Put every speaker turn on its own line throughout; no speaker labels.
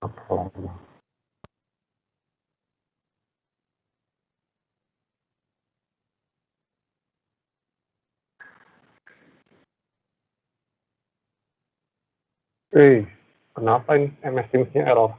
apa? Kenapa ini MS Teams-nya error?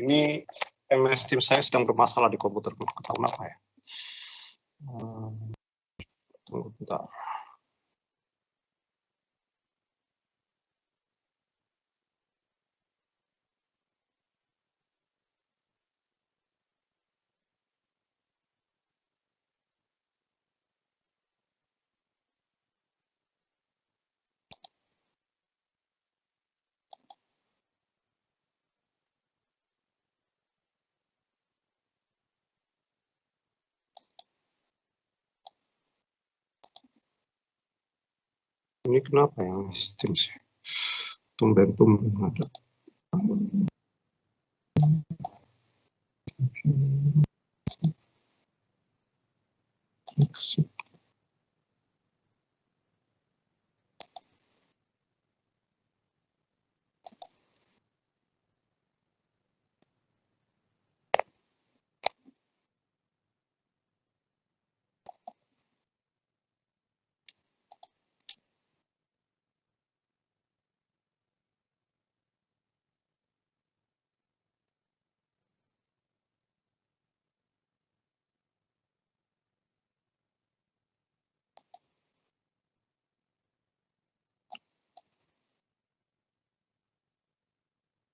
Ini MS Teams saya sedang bermasalah di komputer, ketahuan apa ya? Tunggu bentar. Ini kenapa ya MS Teams? Tumben-tumben ada.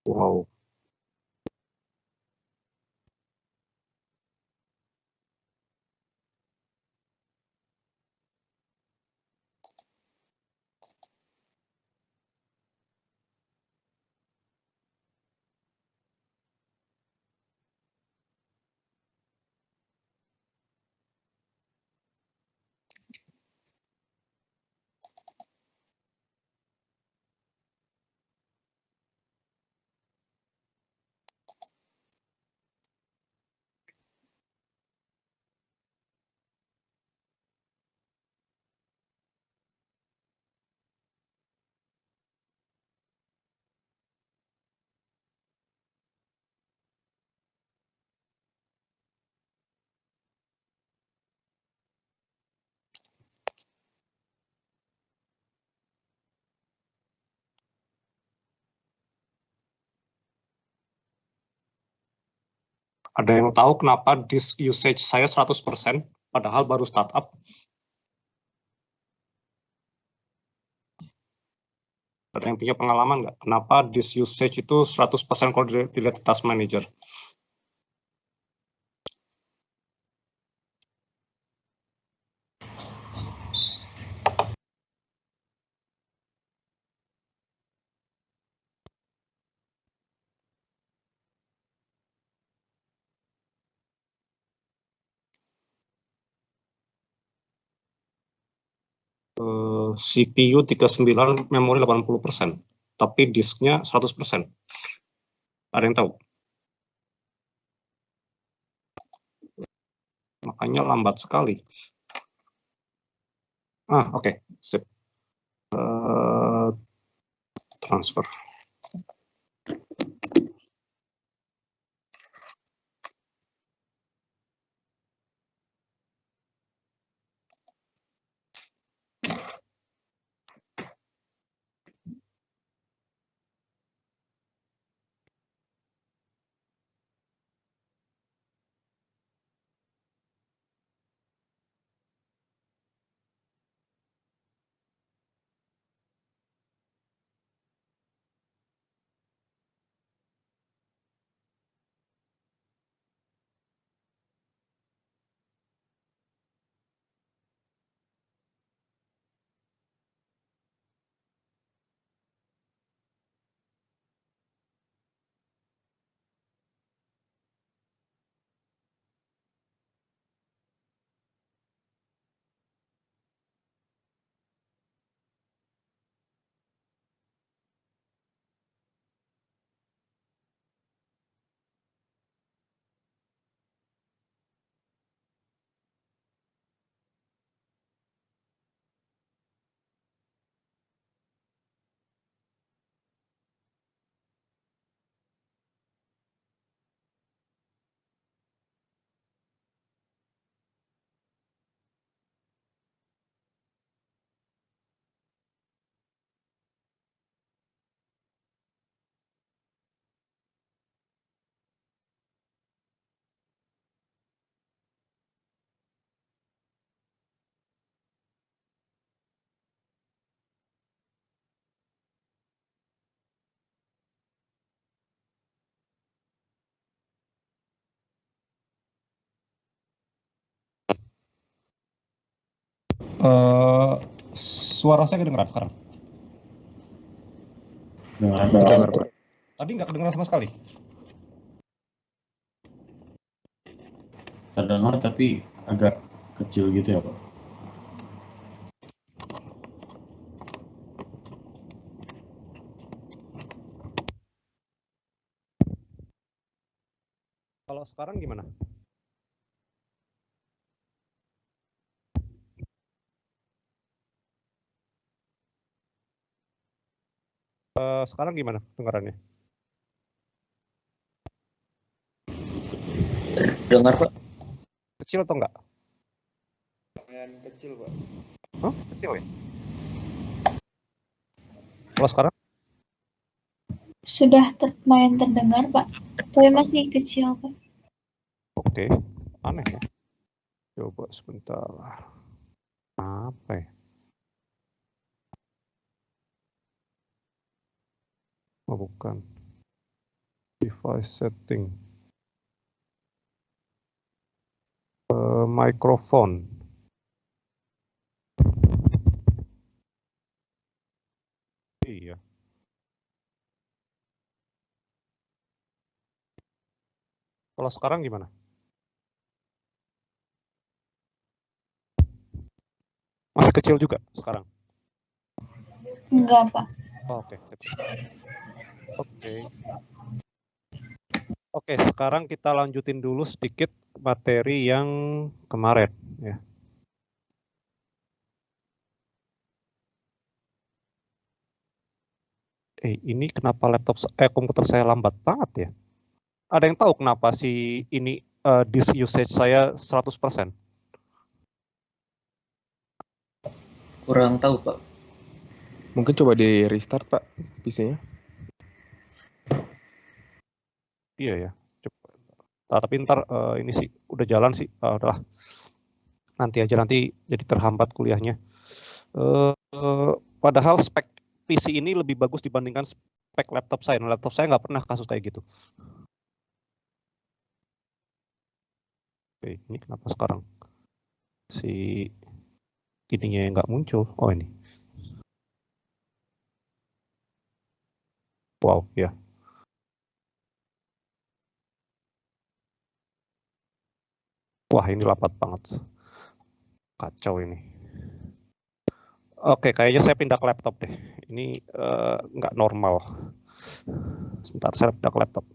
Wow. Ada yang tahu kenapa disk usage saya 100%, padahal baru startup? Ada yang punya pengalaman nggak? Kenapa disk usage itu 100% kalau dilihat di Task Manager? CPU 39, memori 80%, tapi disknya 100%. Ada yang tahu? Makanya lambat sekali. Oke. Sip. Transfer. Suara saya kedengeran sekarang?
Kedengar, Pak.
Tadi nggak kedengeran sama sekali.
Terdengar tapi agak kecil gitu ya, Pak.
Kalau sekarang gimana? Sekarang gimana dengarannya?
Dengar, Pak.
Kecil atau enggak?
Lumayan kecil, Pak.
Kecil ya? Kalau sekarang?
Sudah lumayan terdengar, Pak. Tapi masih kecil, Pak.
Oke, aneh ya. Coba sebentar. Apa ya? Oh, bukan. Device setting. Microphone. Iya. Kalau sekarang gimana? Masih kecil juga sekarang?
Enggak, Pak.
Oke. Oke, sekarang kita lanjutin dulu sedikit materi yang kemarin ya. Ini kenapa komputer saya lambat banget ya? Ada yang tahu kenapa ini disk usage saya 100%?
Kurang tahu, Pak.
Mungkin coba di restart, Pak, PC-nya.
Iya ya. Coba. Tapi ntar ini sih udah jalan sih, udahlah nanti aja, nanti jadi terhambat kuliahnya. Padahal spek PC ini lebih bagus dibandingkan spek laptop saya. Nah, laptop saya nggak pernah kasus kayak gitu. Oke, ini kenapa sekarang si ininya nggak muncul? Oh ini. Wow, ya. Wah, ini lambat banget. Kacau ini. Oke, kayaknya saya pindah ke laptop deh. Ini nggak normal. Sebentar, saya pindah ke laptop.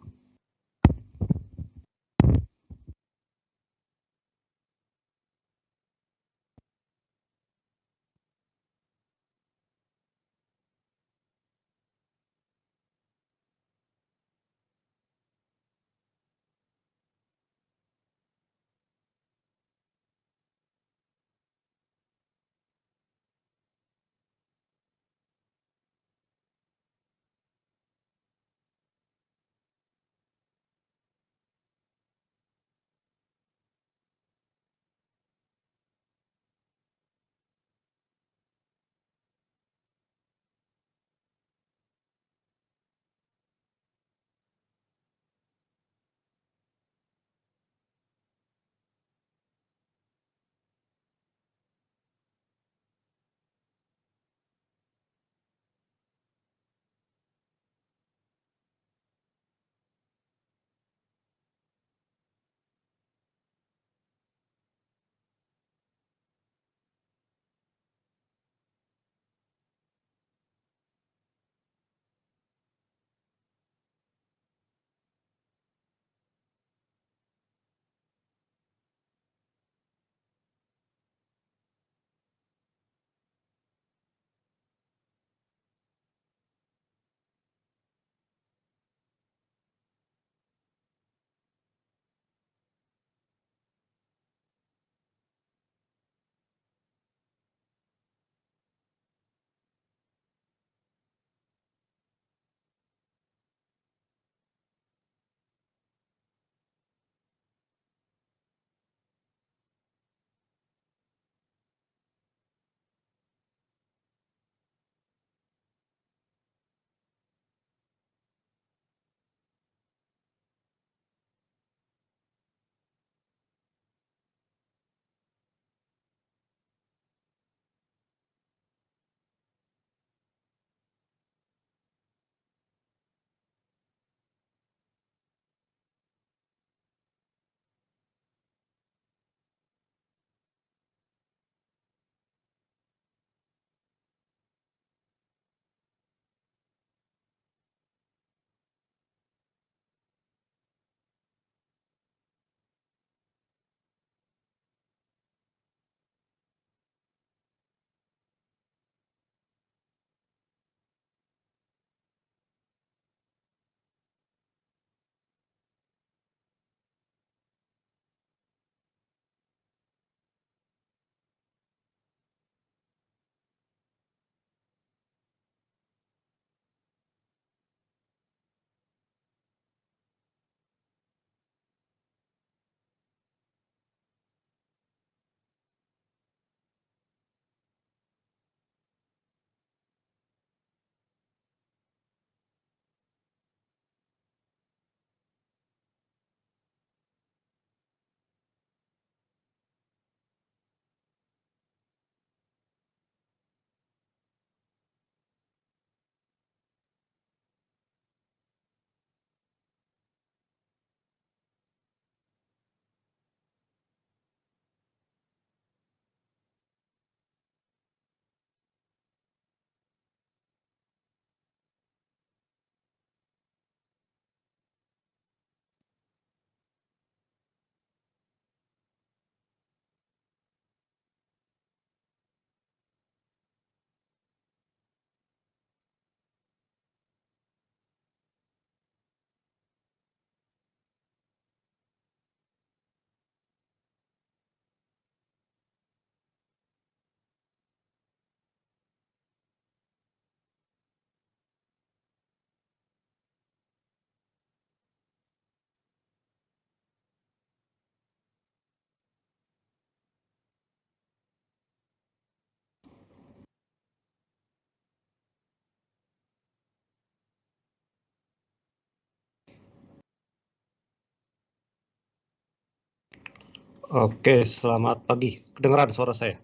Oke, selamat pagi. Kedengeran suara saya?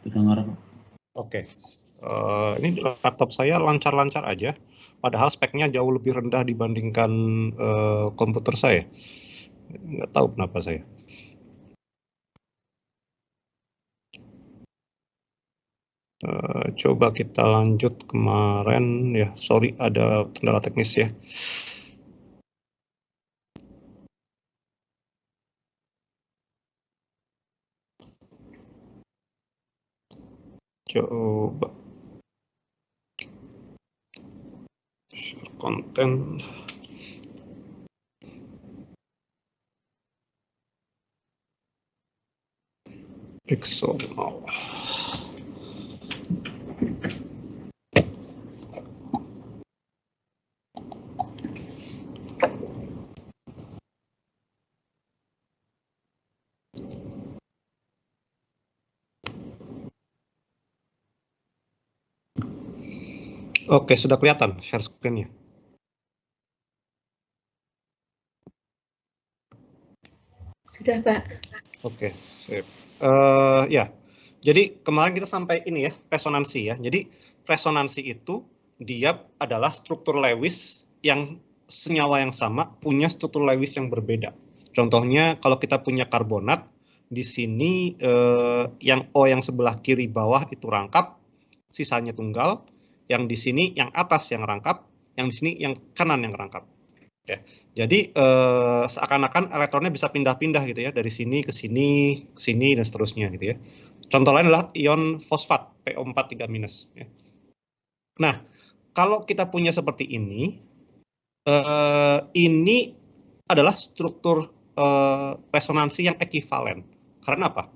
Terdengar, Pak.
Oke. Ini laptop saya lancar-lancar aja, padahal speknya jauh lebih rendah dibandingkan komputer saya. Nggak tahu kenapa saya. Coba kita lanjut kemarin ya. Sorry, ada kendala teknis ya. Coba share konten. External. Oke, sudah kelihatan share screen-nya.
Sudah, Pak.
Oke, sip. Ya, jadi kemarin kita sampai ini ya, resonansi ya. Jadi resonansi itu dia adalah struktur Lewis yang senyawa yang sama punya struktur Lewis yang berbeda. Contohnya kalau kita punya karbonat, di sini yang O yang sebelah kiri bawah itu rangkap, sisanya tunggal. Yang di sini yang atas yang rangkap, yang di sini yang kanan yang rangkap. Ya. Jadi seakan-akan elektronnya bisa pindah-pindah gitu ya, dari sini ke sini, dan seterusnya gitu ya. Contoh lain adalah ion fosfat PO4 3-. Ya. Nah, kalau kita punya seperti ini adalah struktur resonansi yang ekivalen. Karena apa?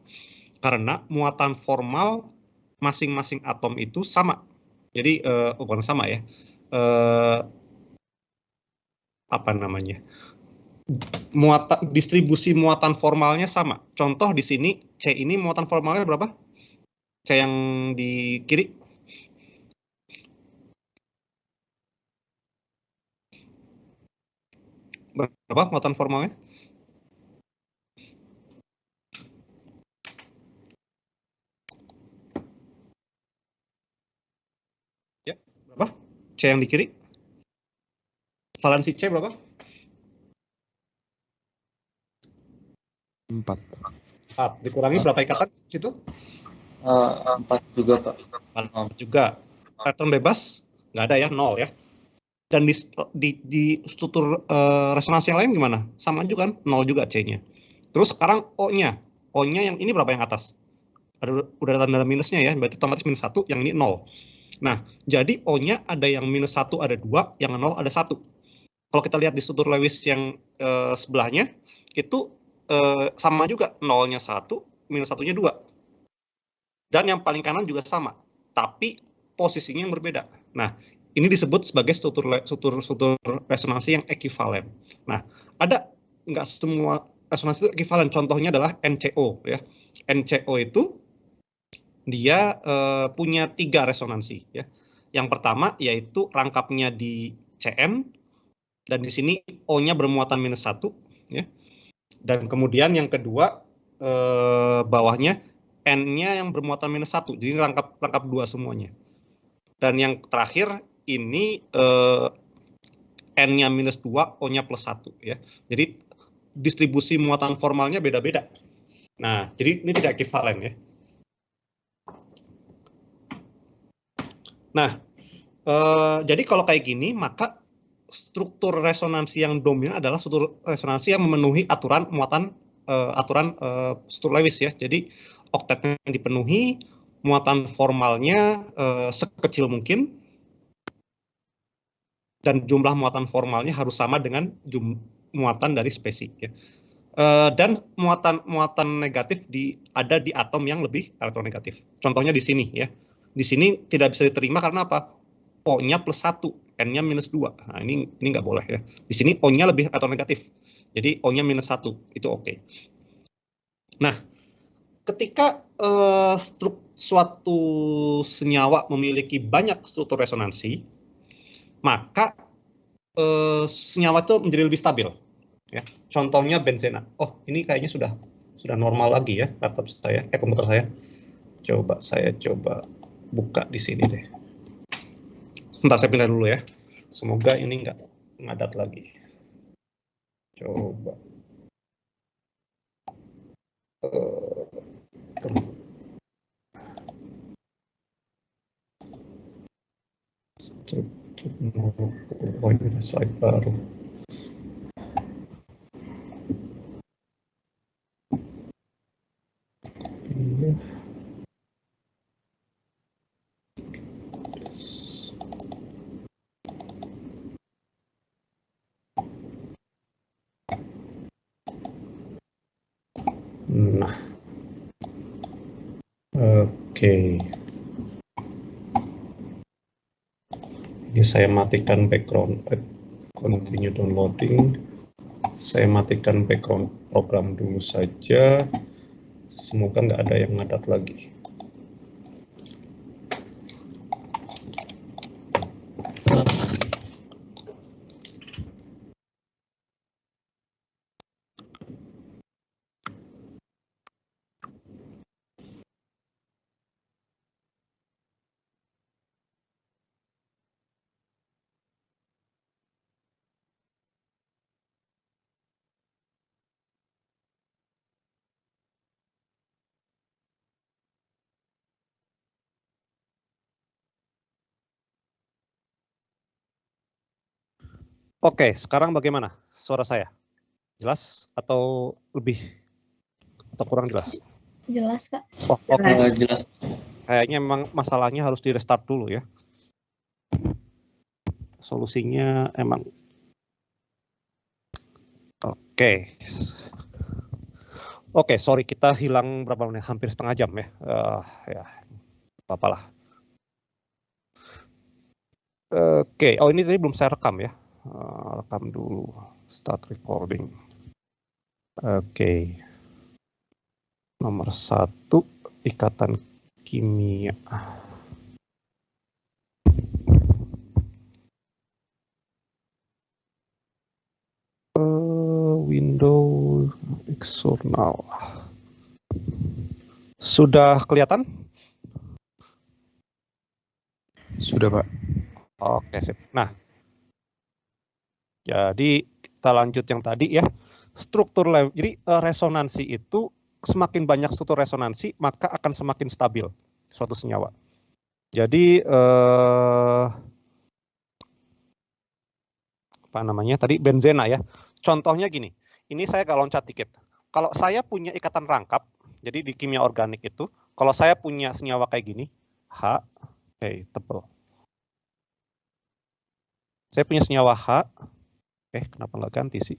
Karena muatan formal masing-masing atom itu sama. Jadi bukan sama ya. Apa namanya? Distribusi muatan formalnya sama. Contoh di sini C ini muatan formalnya berapa? C yang di kiri. Berapa muatan formalnya? Ya, berapa? C yang di kiri. Valensi C berapa?
4.
4. Dikurangi berapa ikatan situ?
4 juga, Pak.
4 juga. Elektron bebas nggak ada ya, 0 ya. Dan di struktur resonansi yang lain gimana? Sama juga kan, 0 juga C-nya. Terus sekarang O-nya. O-nya yang ini berapa yang atas? Udah ada tanda minusnya ya, berarti otomatis minus 1, yang ini 0. Nah, jadi O-nya ada yang minus 1 ada 2, yang 0 ada 1. Kalau kita lihat di struktur Lewis yang sebelahnya, itu sama juga, 0-nya 1, minus 1-nya 2. Dan yang paling kanan juga sama, tapi posisinya yang berbeda. Nah, ini disebut sebagai struktur resonansi yang ekivalen. Nah, ada nggak semua resonansi itu ekivalen? Contohnya adalah NCO ya. NCO itu dia punya 3 resonansi ya. Yang pertama yaitu rangkapnya di CN dan di sini O-nya bermuatan minus 1 ya. Dan kemudian yang kedua bawahnya N-nya yang bermuatan minus 1, jadi rangkap 2 semuanya. Dan yang terakhir ini N-nya minus 2, O-nya plus 1 ya. Jadi distribusi muatan formalnya beda-beda. Nah, jadi ini tidak ekivalen ya. Nah, jadi kalau kayak gini, maka struktur resonansi yang dominan adalah struktur resonansi yang memenuhi aturan muatan struktur Lewis ya. Jadi oktetnya yang dipenuhi, muatan formalnya sekecil mungkin, dan jumlah muatan formalnya harus sama dengan muatan dari spesi ya. Dan muatan negatif ada di atom yang lebih elektronegatif. Contohnya di sini ya. Di sini tidak bisa diterima karena apa? O-nya plus 1, N-nya minus 2. Nah, ini nggak boleh ya. Di sini O-nya lebih elektronegatif. Jadi O-nya minus 1, itu oke. Nah, ketika suatu senyawa memiliki banyak struktur resonansi, maka senyawa itu menjadi lebih stabil. Ya, contohnya benzena. Oh, ini kayaknya sudah normal lagi ya laptop saya, komputer saya. Saya coba buka di sini deh. Bentar, saya pindah dulu ya. Semoga ini nggak ngadat lagi. Coba. Oh, ini slide baru. Nah, oke. Ini saya matikan background, continue downloading. Saya matikan background program dulu saja. Semoga nggak ada yang ngadat lagi. Oke, sekarang bagaimana suara saya? Jelas atau lebih atau kurang jelas?
Jelas, Pak.
Oh, oke.
Jelas.
Kayaknya memang masalahnya harus di restart dulu ya. Solusinya emang oke. Oke, sorry kita hilang berapa menit? Hampir setengah jam ya. Ya, apa-apalah. Oke, oh ini tadi belum saya rekam ya. Rekam dulu, start recording. Oke. Nomor 1, ikatan kimia. Window external. Sudah kelihatan?
Sudah, Pak.
Oke, sip. Nah, jadi kita lanjut yang tadi ya. Struktur jadi resonansi itu semakin banyak struktur resonansi maka akan semakin stabil suatu senyawa. Jadi apa namanya tadi benzena ya. Contohnya gini. Ini saya agak loncat dikit. Kalau saya punya ikatan rangkap, jadi di kimia organik itu, kalau saya punya senyawa kayak gini, H, tebal. Saya punya senyawa H, kenapa nggak ganti sih?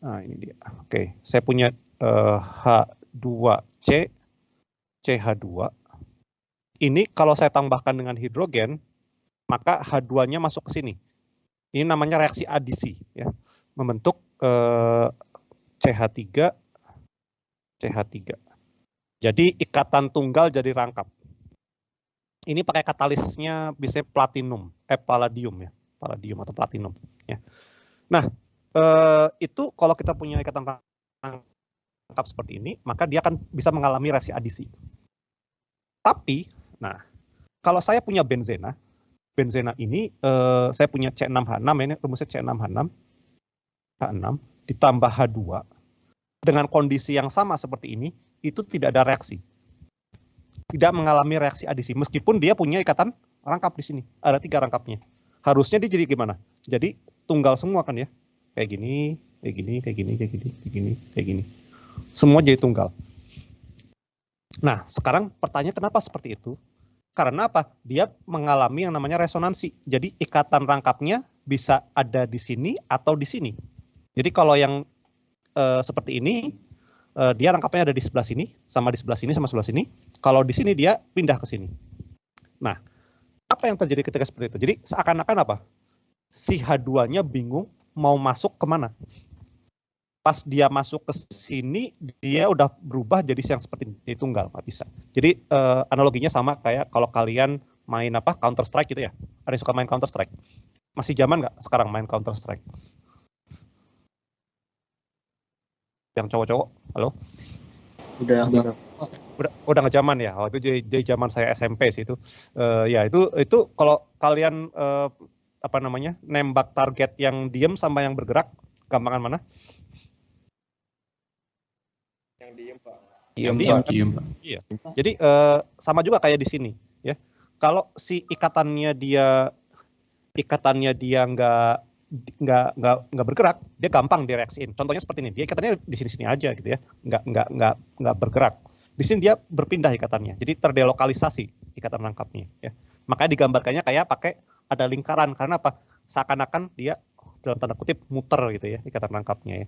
Nah, ini dia. Oke, saya punya H2C, CH2. Ini kalau saya tambahkan dengan hidrogen, maka H2-nya masuk ke sini. Ini namanya reaksi adisi, ya, membentuk CH3, CH3. Jadi ikatan tunggal jadi rangkap. Ini pakai katalisnya bisa palladium ya, palladium atau platinum. Ya. Nah, itu kalau kita punya ikatan rangkap seperti ini, maka dia akan bisa mengalami reaksi adisi. Tapi, nah, kalau saya punya benzena ini saya punya C6H6, ini rumusnya C6H6, H6 ditambah H2 dengan kondisi yang sama seperti ini, itu tidak ada reaksi. Tidak mengalami reaksi adisi, meskipun dia punya ikatan rangkap di sini. Ada 3 rangkapnya. Harusnya dia jadi gimana? Jadi tunggal semua kan ya. Kayak gini, kayak gini, kayak gini, kayak gini, kayak gini, kayak gini. Semua jadi tunggal. Nah, sekarang pertanyaan kenapa seperti itu? Karena apa? Dia mengalami yang namanya resonansi. Jadi ikatan rangkapnya bisa ada di sini atau di sini. Jadi kalau yang seperti ini, dia rangkapnya ada di sebelah sini, sama di sebelah sini, sama sebelah sini. Kalau di sini dia pindah ke sini. Nah, apa yang terjadi ketika seperti itu? Jadi seakan-akan apa? Si H2-nya bingung mau masuk kemana. Pas dia masuk ke sini, dia udah berubah jadi yang seperti ini, tunggal, nggak bisa. Jadi analoginya sama kayak kalau kalian main apa Counter Strike gitu ya. Ada yang suka main Counter Strike? Masih zaman nggak sekarang main Counter Strike? Yang cowok-cowok, halo?
Udah.
Udah nggak zaman ya. Oh, itu di zaman saya SMP sih itu. Ya itu kalau kalian apa namanya nembak target yang diem sama yang bergerak, gampangan mana?
Yang diem, Pak.
Yang
Diem,
kan?
diem, Pak.
Iya. Jadi sama juga kayak di sini, ya. Kalau si ikatannya dia nggak bergerak, dia gampang direaksiin. Contohnya seperti ini, dia ikatannya di sini-sini aja gitu ya, nggak bergerak. Di sini dia berpindah ikatannya, jadi terdelokalisasi ikatan rangkapnya. Ya. Makanya digambarkannya kayak pakai ada lingkaran, karena apa? Seakan-akan dia dalam tanda kutip muter gitu ya ikatan rangkapnya ya,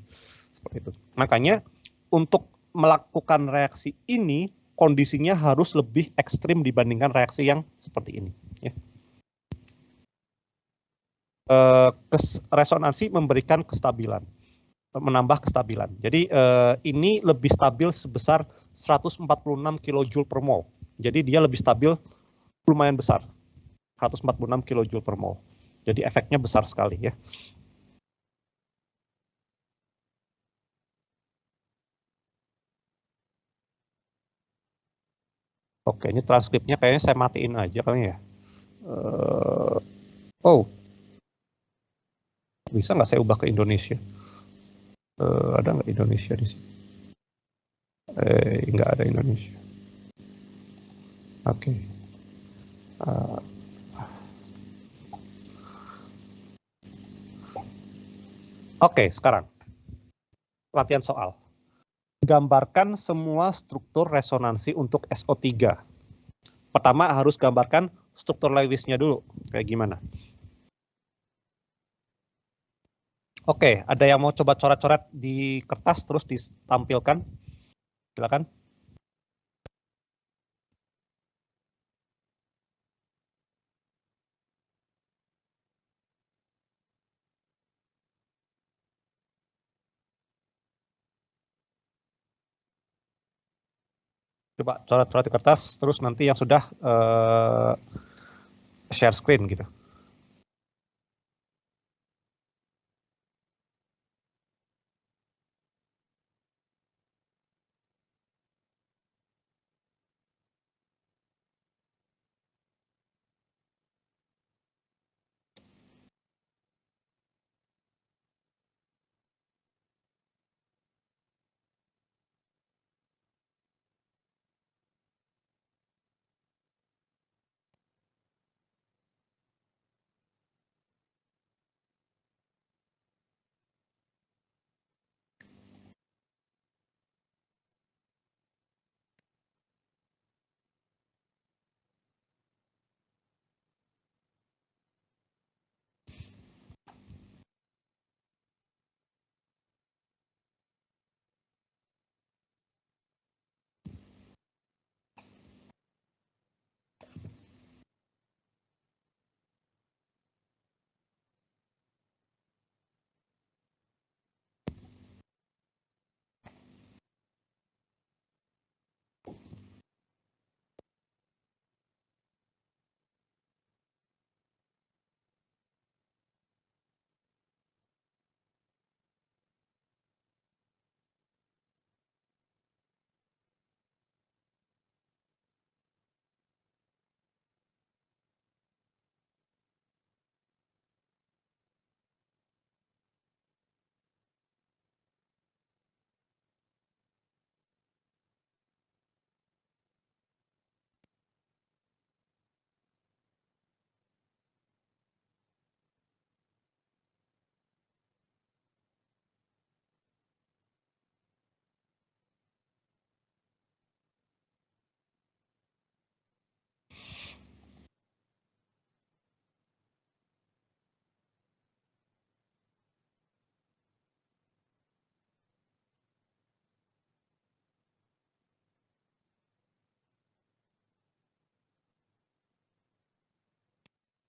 seperti itu. Makanya untuk melakukan reaksi ini kondisinya harus lebih ekstrim dibandingkan reaksi yang seperti ini. Ya. Resonansi memberikan kestabilan, menambah kestabilan. Jadi ini lebih stabil sebesar 146 kJ per mol. Jadi dia lebih stabil, lumayan besar, 146 kJ per mol. Jadi efeknya besar sekali ya. Oke, ini transkripnya kayaknya saya matiin aja kali ya. Oh, bisa nggak saya ubah ke Indonesia? Ada nggak Indonesia di sini? Nggak ada Indonesia. Oke. Oke, sekarang latihan soal. Gambarkan semua struktur resonansi untuk SO3. Pertama harus gambarkan struktur Lewisnya dulu, kayak gimana. Oke, ada yang mau coba coret-coret di kertas terus ditampilkan? Silakan. Coba coret-coret di kertas, terus nanti yang sudah share screen gitu.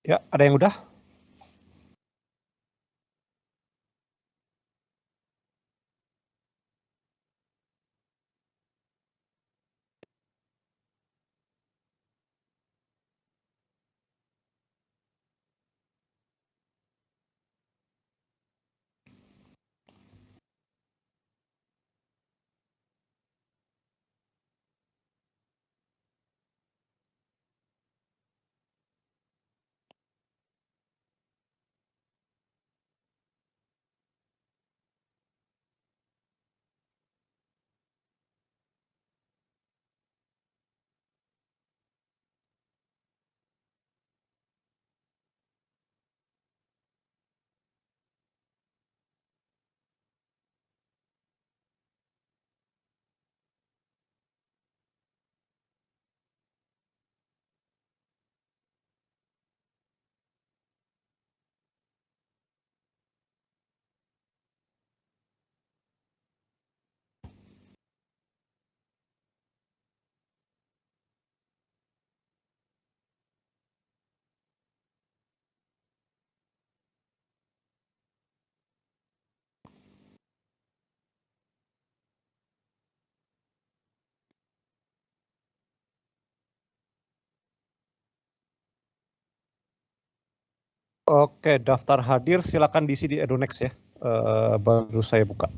Ya, ada yang udah? Oke, daftar hadir silakan diisi di Edunext ya. Baru saya buka.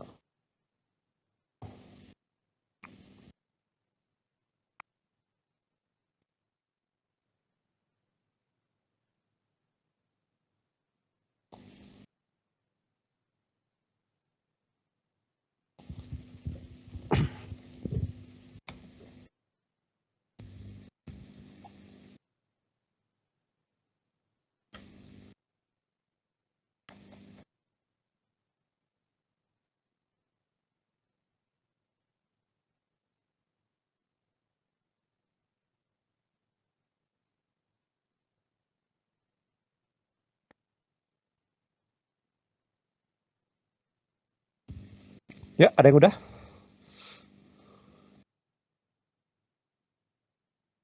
Ya, ada yang udah?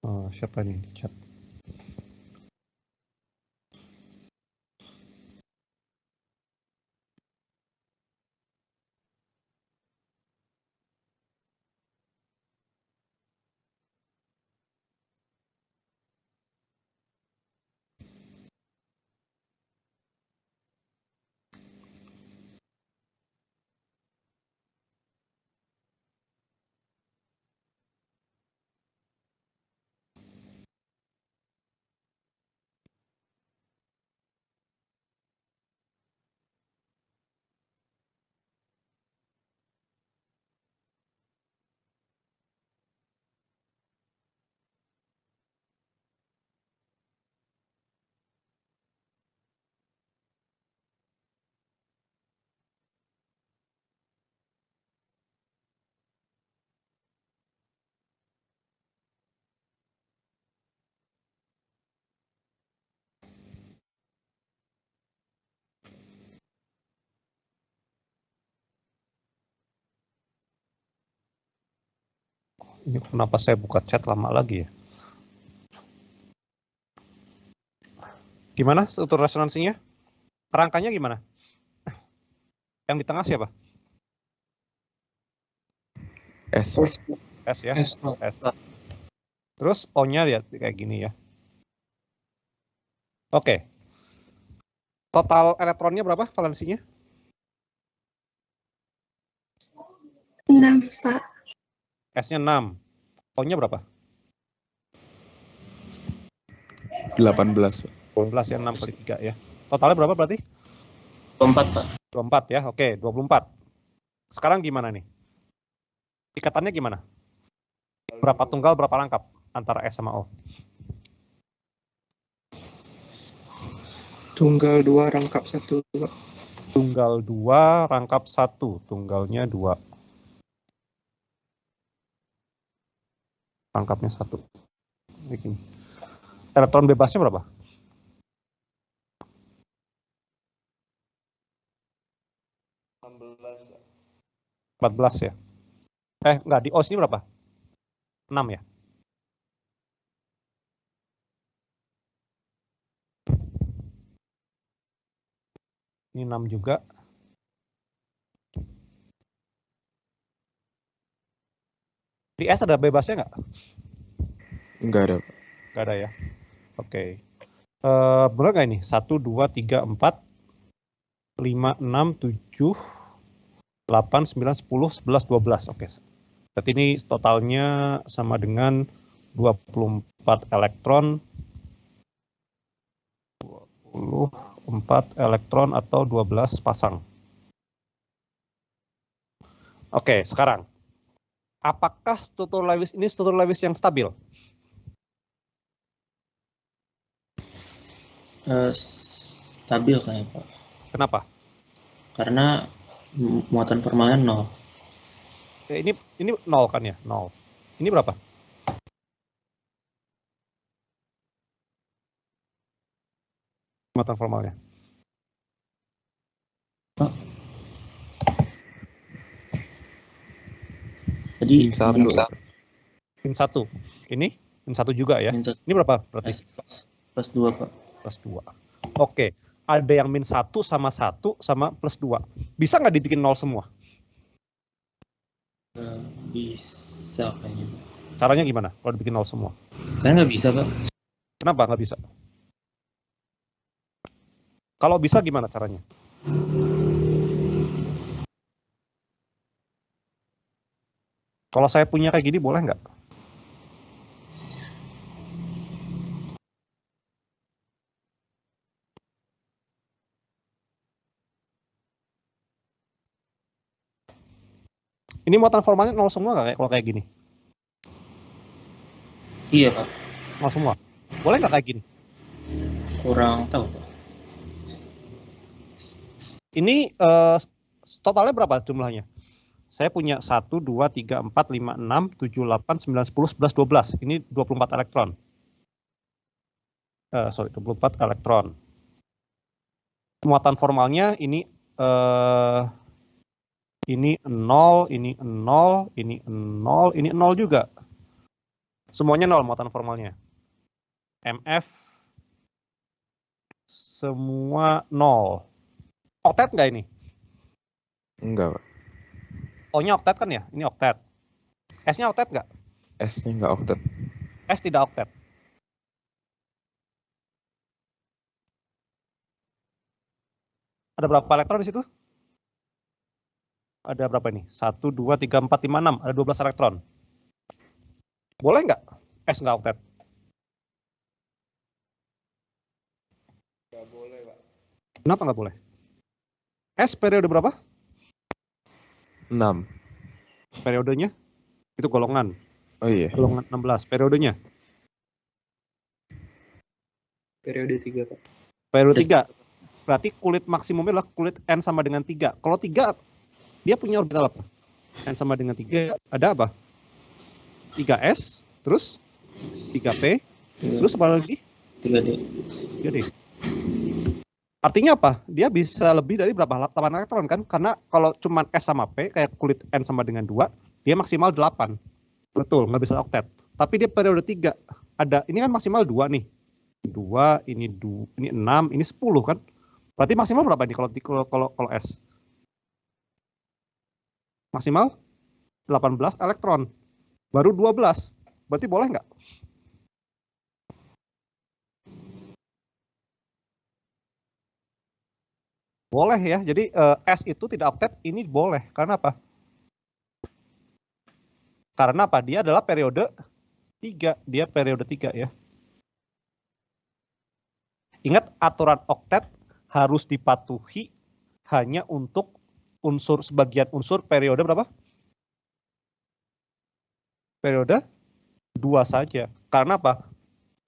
Oh, siapa nih di chat? Ini kenapa saya buka chat lama lagi ya? Gimana struktur resonansinya? Kerangkanya gimana? Yang di tengah siapa?
S.
S ya? S. Terus O-nya lihat kayak gini ya. Oke. Total elektronnya berapa valensinya?
6, Pak.
S-nya 6. O-nya berapa?
18.
18 ya, 6 kali 3 ya. Totalnya berapa berarti?
24, Pak.
24 ya, oke, 24. Sekarang gimana nih? Ikatannya gimana? Berapa tunggal, berapa rangkap antara S sama O?
Tunggal 2 rangkap 1, Pak.
Tunggal 2, rangkap 1. Tunggalnya 2. Rangkapnya 1. Begini. Elektron bebasnya berapa? 14 ya. Enggak, di OS ini berapa? 6 ya. Ini 6 juga. Di S ada bebasnya nggak?
Enggak ada, Pak.
Nggak ada ya. Oke. Benar nggak ini? 1, 2, 3, 4, 5, 6, 7, 8, 9, 10, 11, 12. Oke. Berarti ini totalnya sama dengan 24 elektron. 24 elektron atau 12 pasang. Oke, sekarang. Apakah struktur Lewis ini struktur Lewis yang stabil?
Stabil kayaknya, Pak.
Kenapa?
Karena muatan formalnya 0.
Ini 0 kan ya? 0. Ini berapa? Muatan formalnya.
Pak. Jadi
Min 1. Ini min 1 juga ya?
Min 1.
Ini berapa berarti?
Plus 2, Pak.
Plus 2. Oke. Ada yang min 1 sama 1 sama plus 2. Bisa nggak dibikin 0 semua?
Bisa kayaknya.
Caranya gimana kalau dibikin 0 semua?
Kayaknya nggak bisa, Pak.
Kenapa nggak bisa? Kalau bisa gimana caranya? Kalau saya punya kayak gini boleh nggak? Ini muatan formalnya nol semua nggak kalau kayak gini?
Iya Pak,
Nol semua. Boleh nggak kayak gini?
kurang tahu Pak.
Ini totalnya berapa jumlahnya? Saya punya 1, 2, 3, 4, 5, 6, 7, 8, 9, 10, 11, 12. Ini 24 elektron. 24 elektron. Muatan formalnya ini 0, ini 0, ini 0, ini 0 juga. Semuanya 0 muatan formalnya. MF semua 0. Oktet nggak ini?
Enggak, Pak.
O-nya oktet kan ya? Ini oktet. S-nya oktet nggak?
S-nya enggak oktet.
S tidak oktet. Ada berapa elektron di situ? Ada berapa ini? 1, 2, 3, 4, 5, 6. Ada 12 elektron. Boleh nggak S nggak oktet?
Nggak boleh, Pak.
Kenapa nggak boleh? S periode berapa?
6.
Periodenya? Itu golongan.
Oh iya.
Golongan 16. Periodenya?
Periode 3, Pak.
Periode 3. Berarti kulit maksimumnya adalah kulit N sama dengan 3. Kalau 3, dia punya orbital apa? N sama dengan 3, ada apa? 3S, terus 3P, terus apa lagi?
3D.
3D. Artinya apa? Dia bisa lebih dari berapa? 8 elektron kan? Karena kalau cuma S sama P, kayak kulit N sama dengan 2, dia maksimal 8. Betul, nggak bisa oktet. Tapi dia periode 3. Ada, ini kan maksimal 2 nih. 2, ini 6, ini 10 kan? Berarti maksimal berapa nih kalau S? Maksimal 18 elektron. Baru 12. Berarti boleh nggak? Boleh ya. Jadi S itu tidak oktet, ini boleh. Karena apa? Karena apa? Dia adalah periode 3. Dia periode 3 ya. Ingat, aturan oktet harus dipatuhi hanya untuk sebagian unsur periode berapa? Periode 2 saja. Karena apa?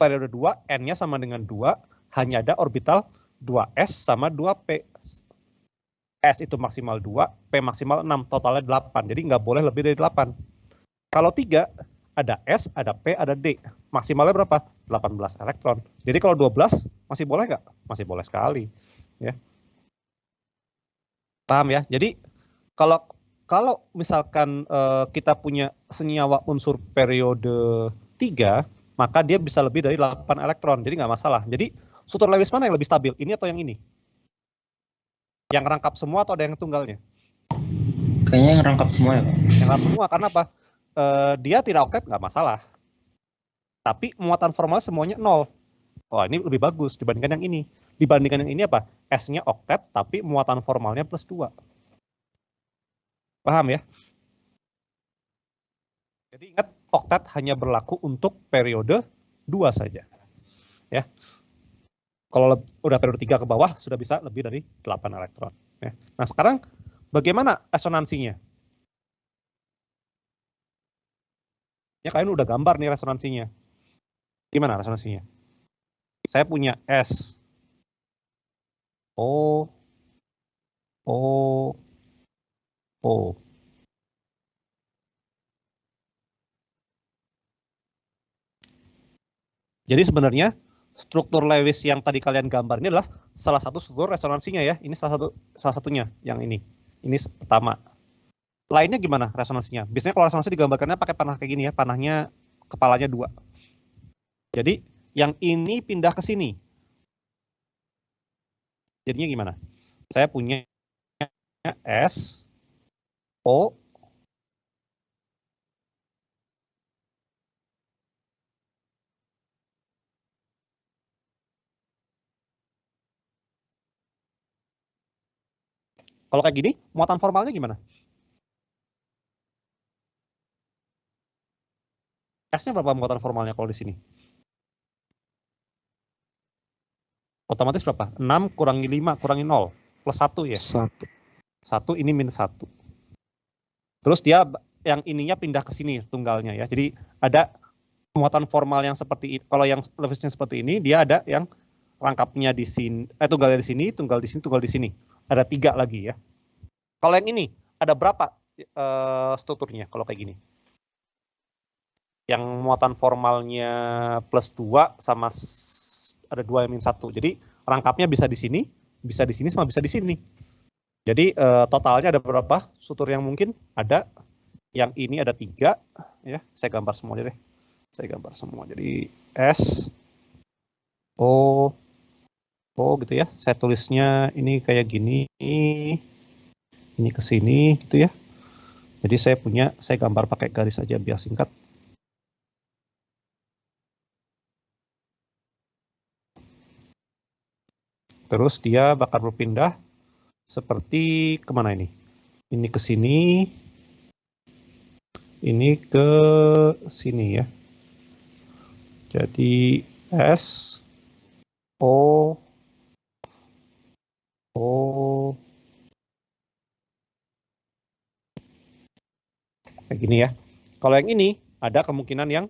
Periode 2, N-nya sama dengan 2, hanya ada orbital 2S sama 2P. S itu maksimal 2, P maksimal 6, totalnya 8. Jadi nggak boleh lebih dari 8. Kalau 3, ada S, ada P, ada D. Maksimalnya berapa? 18 elektron. Jadi kalau 12, masih boleh nggak? Masih boleh sekali. Ya. Paham ya? Jadi kalau misalkan kita punya senyawa unsur periode 3, maka dia bisa lebih dari 8 elektron. Jadi nggak masalah. Jadi struktur Lewis mana yang lebih stabil? Ini atau yang ini? Yang rangkap semua atau ada yang tunggalnya?
Kayaknya yang rangkap semua ya Pak.
Yang rangkap semua, karena apa? Dia tidak oktet, nggak masalah. Tapi muatan formal semuanya 0. Oh, ini lebih bagus dibandingkan yang ini. Dibandingkan yang ini apa? S-nya oktet, tapi muatan formalnya plus 2. Paham ya? Jadi ingat, oktet hanya berlaku untuk periode 2 saja. Ya. Kalau udah periode 3 ke bawah, sudah bisa lebih dari 8 elektron. Ya. Nah, sekarang bagaimana resonansinya? Ya, kalian udah gambar nih resonansinya. Gimana resonansinya? Saya punya S. O. O. O. Jadi sebenarnya struktur Lewis yang tadi kalian gambar ini adalah salah satu struktur resonansinya ya. Ini salah satunya yang ini. Ini pertama. Lainnya gimana resonansinya? Biasanya kalau resonansi digambarkannya pakai panah kayak gini ya, panahnya kepalanya 2. Jadi yang ini pindah ke sini. Jadinya gimana? Saya punya S, O, Kalau kayak gini, muatan formalnya gimana? S-nya berapa muatan formalnya kalau di sini? Otomatis berapa? 6 kurangi 5 kurangi 0. Plus 1 ya?
1.
1 ini minus 1. Terus dia yang ininya pindah ke sini tunggalnya ya. Jadi ada muatan formal yang seperti ini. Kalau yang Lewisnya seperti ini, dia ada yang rangkapnya di sini, tunggalnya di sini, tunggal di sini, tunggal di sini. Ada 3 lagi ya. Kalau yang ini, ada berapa strukturnya kalau kayak gini? Yang muatan formalnya plus 2 sama ada 2 yang minus 1. Jadi rangkapnya bisa di sini, sama bisa di sini. Jadi totalnya ada berapa struktur yang mungkin? Ada yang ini ada 3 ya. Saya gambar semuanya deh. Saya gambar semua. Jadi S O gitu ya. Saya tulisnya ini kayak gini. Ini ke sini gitu ya. Jadi saya gambar pakai garis aja biar singkat. Terus dia bakal berpindah seperti kemana ini? Ini ke sini, ini ke sini ya. Jadi S, O, kayak gini ya. Kalau yang ini ada kemungkinan yang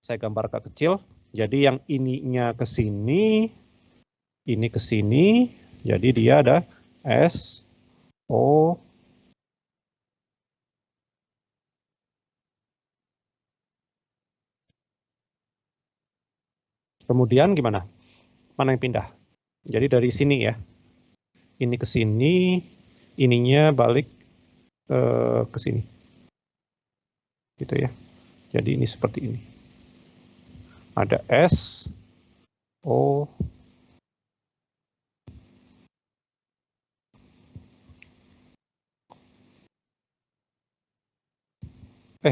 saya gambar agak kecil. Jadi yang ininya ke sini, ini ke sini. Jadi dia ada S, O, kemudian gimana? Mana yang pindah? Jadi dari sini ya. Ini ke sini, ininya balik ke sini. Gitu ya. Jadi ini seperti ini. Ada S, O,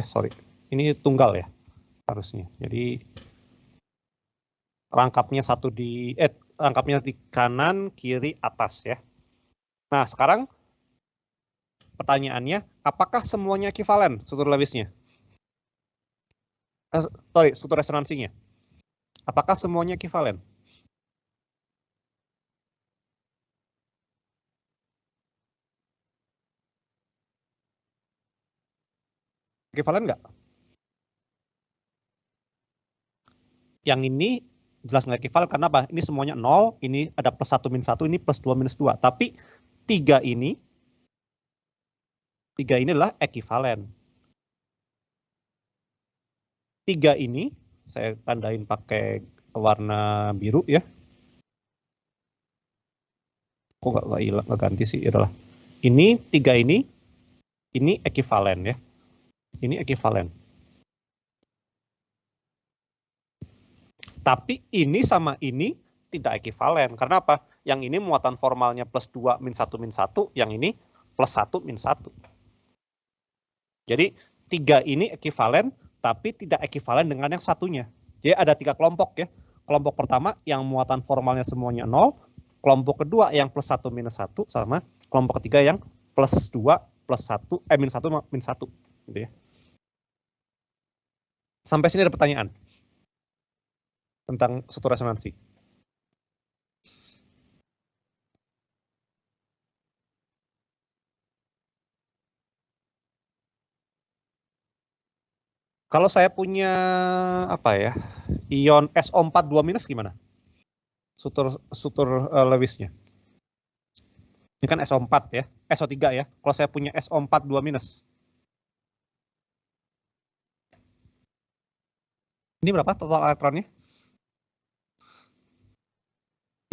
sorry. Ini tunggal ya harusnya. Jadi rangkapnya rangkapnya di kanan, kiri, atas ya. Nah, sekarang pertanyaannya, apakah semuanya ekivalen struktur Lewisnya? Struktur resonansinya. Apakah semuanya ekivalen? Ekivalen nggak? Yang ini jelas nggak ekivalen karena apa? Ini semuanya 0, ini ada plus 1 minus 1, ini plus 2 minus 2. Tapi 3 ini adalah ekivalen. 3 ini saya tandain pakai warna biru ya. Kok nggak ganti sih? Adalah ini 3 ini ekivalen ya. Ini ekivalen. Tapi ini sama ini tidak ekivalen. Karena apa? Yang ini muatan formalnya plus 2 min 1 min 1, yang ini plus 1 min 1. Jadi 3 ini ekivalen, tapi tidak ekivalen dengan yang satunya. Jadi ada 3 kelompok ya. Kelompok pertama yang muatan formalnya semuanya 0, kelompok kedua yang plus 1 minus 1, sama kelompok ketiga yang plus 2 plus 1, min 1 min 1. Gitu ya. Sampai sini ada pertanyaan tentang struktur resonansi. Kalau saya punya apa ya, ion SO4 2- gimana? Struktur Lewisnya. Ini kan SO4 ya, SO3 ya. Kalau saya punya SO4 2-. Ini berapa total elektronnya?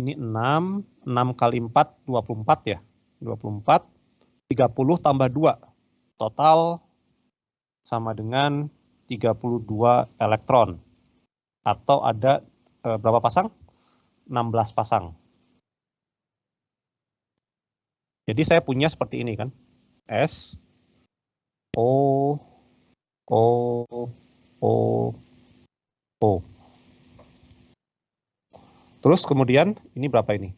Ini 6 kali 4, 24 ya. 24, 30 tambah 2. Total sama dengan 32 elektron. Atau ada berapa pasang? 16 pasang. Jadi saya punya seperti ini kan. S, O, O. Terus kemudian ini berapa ini?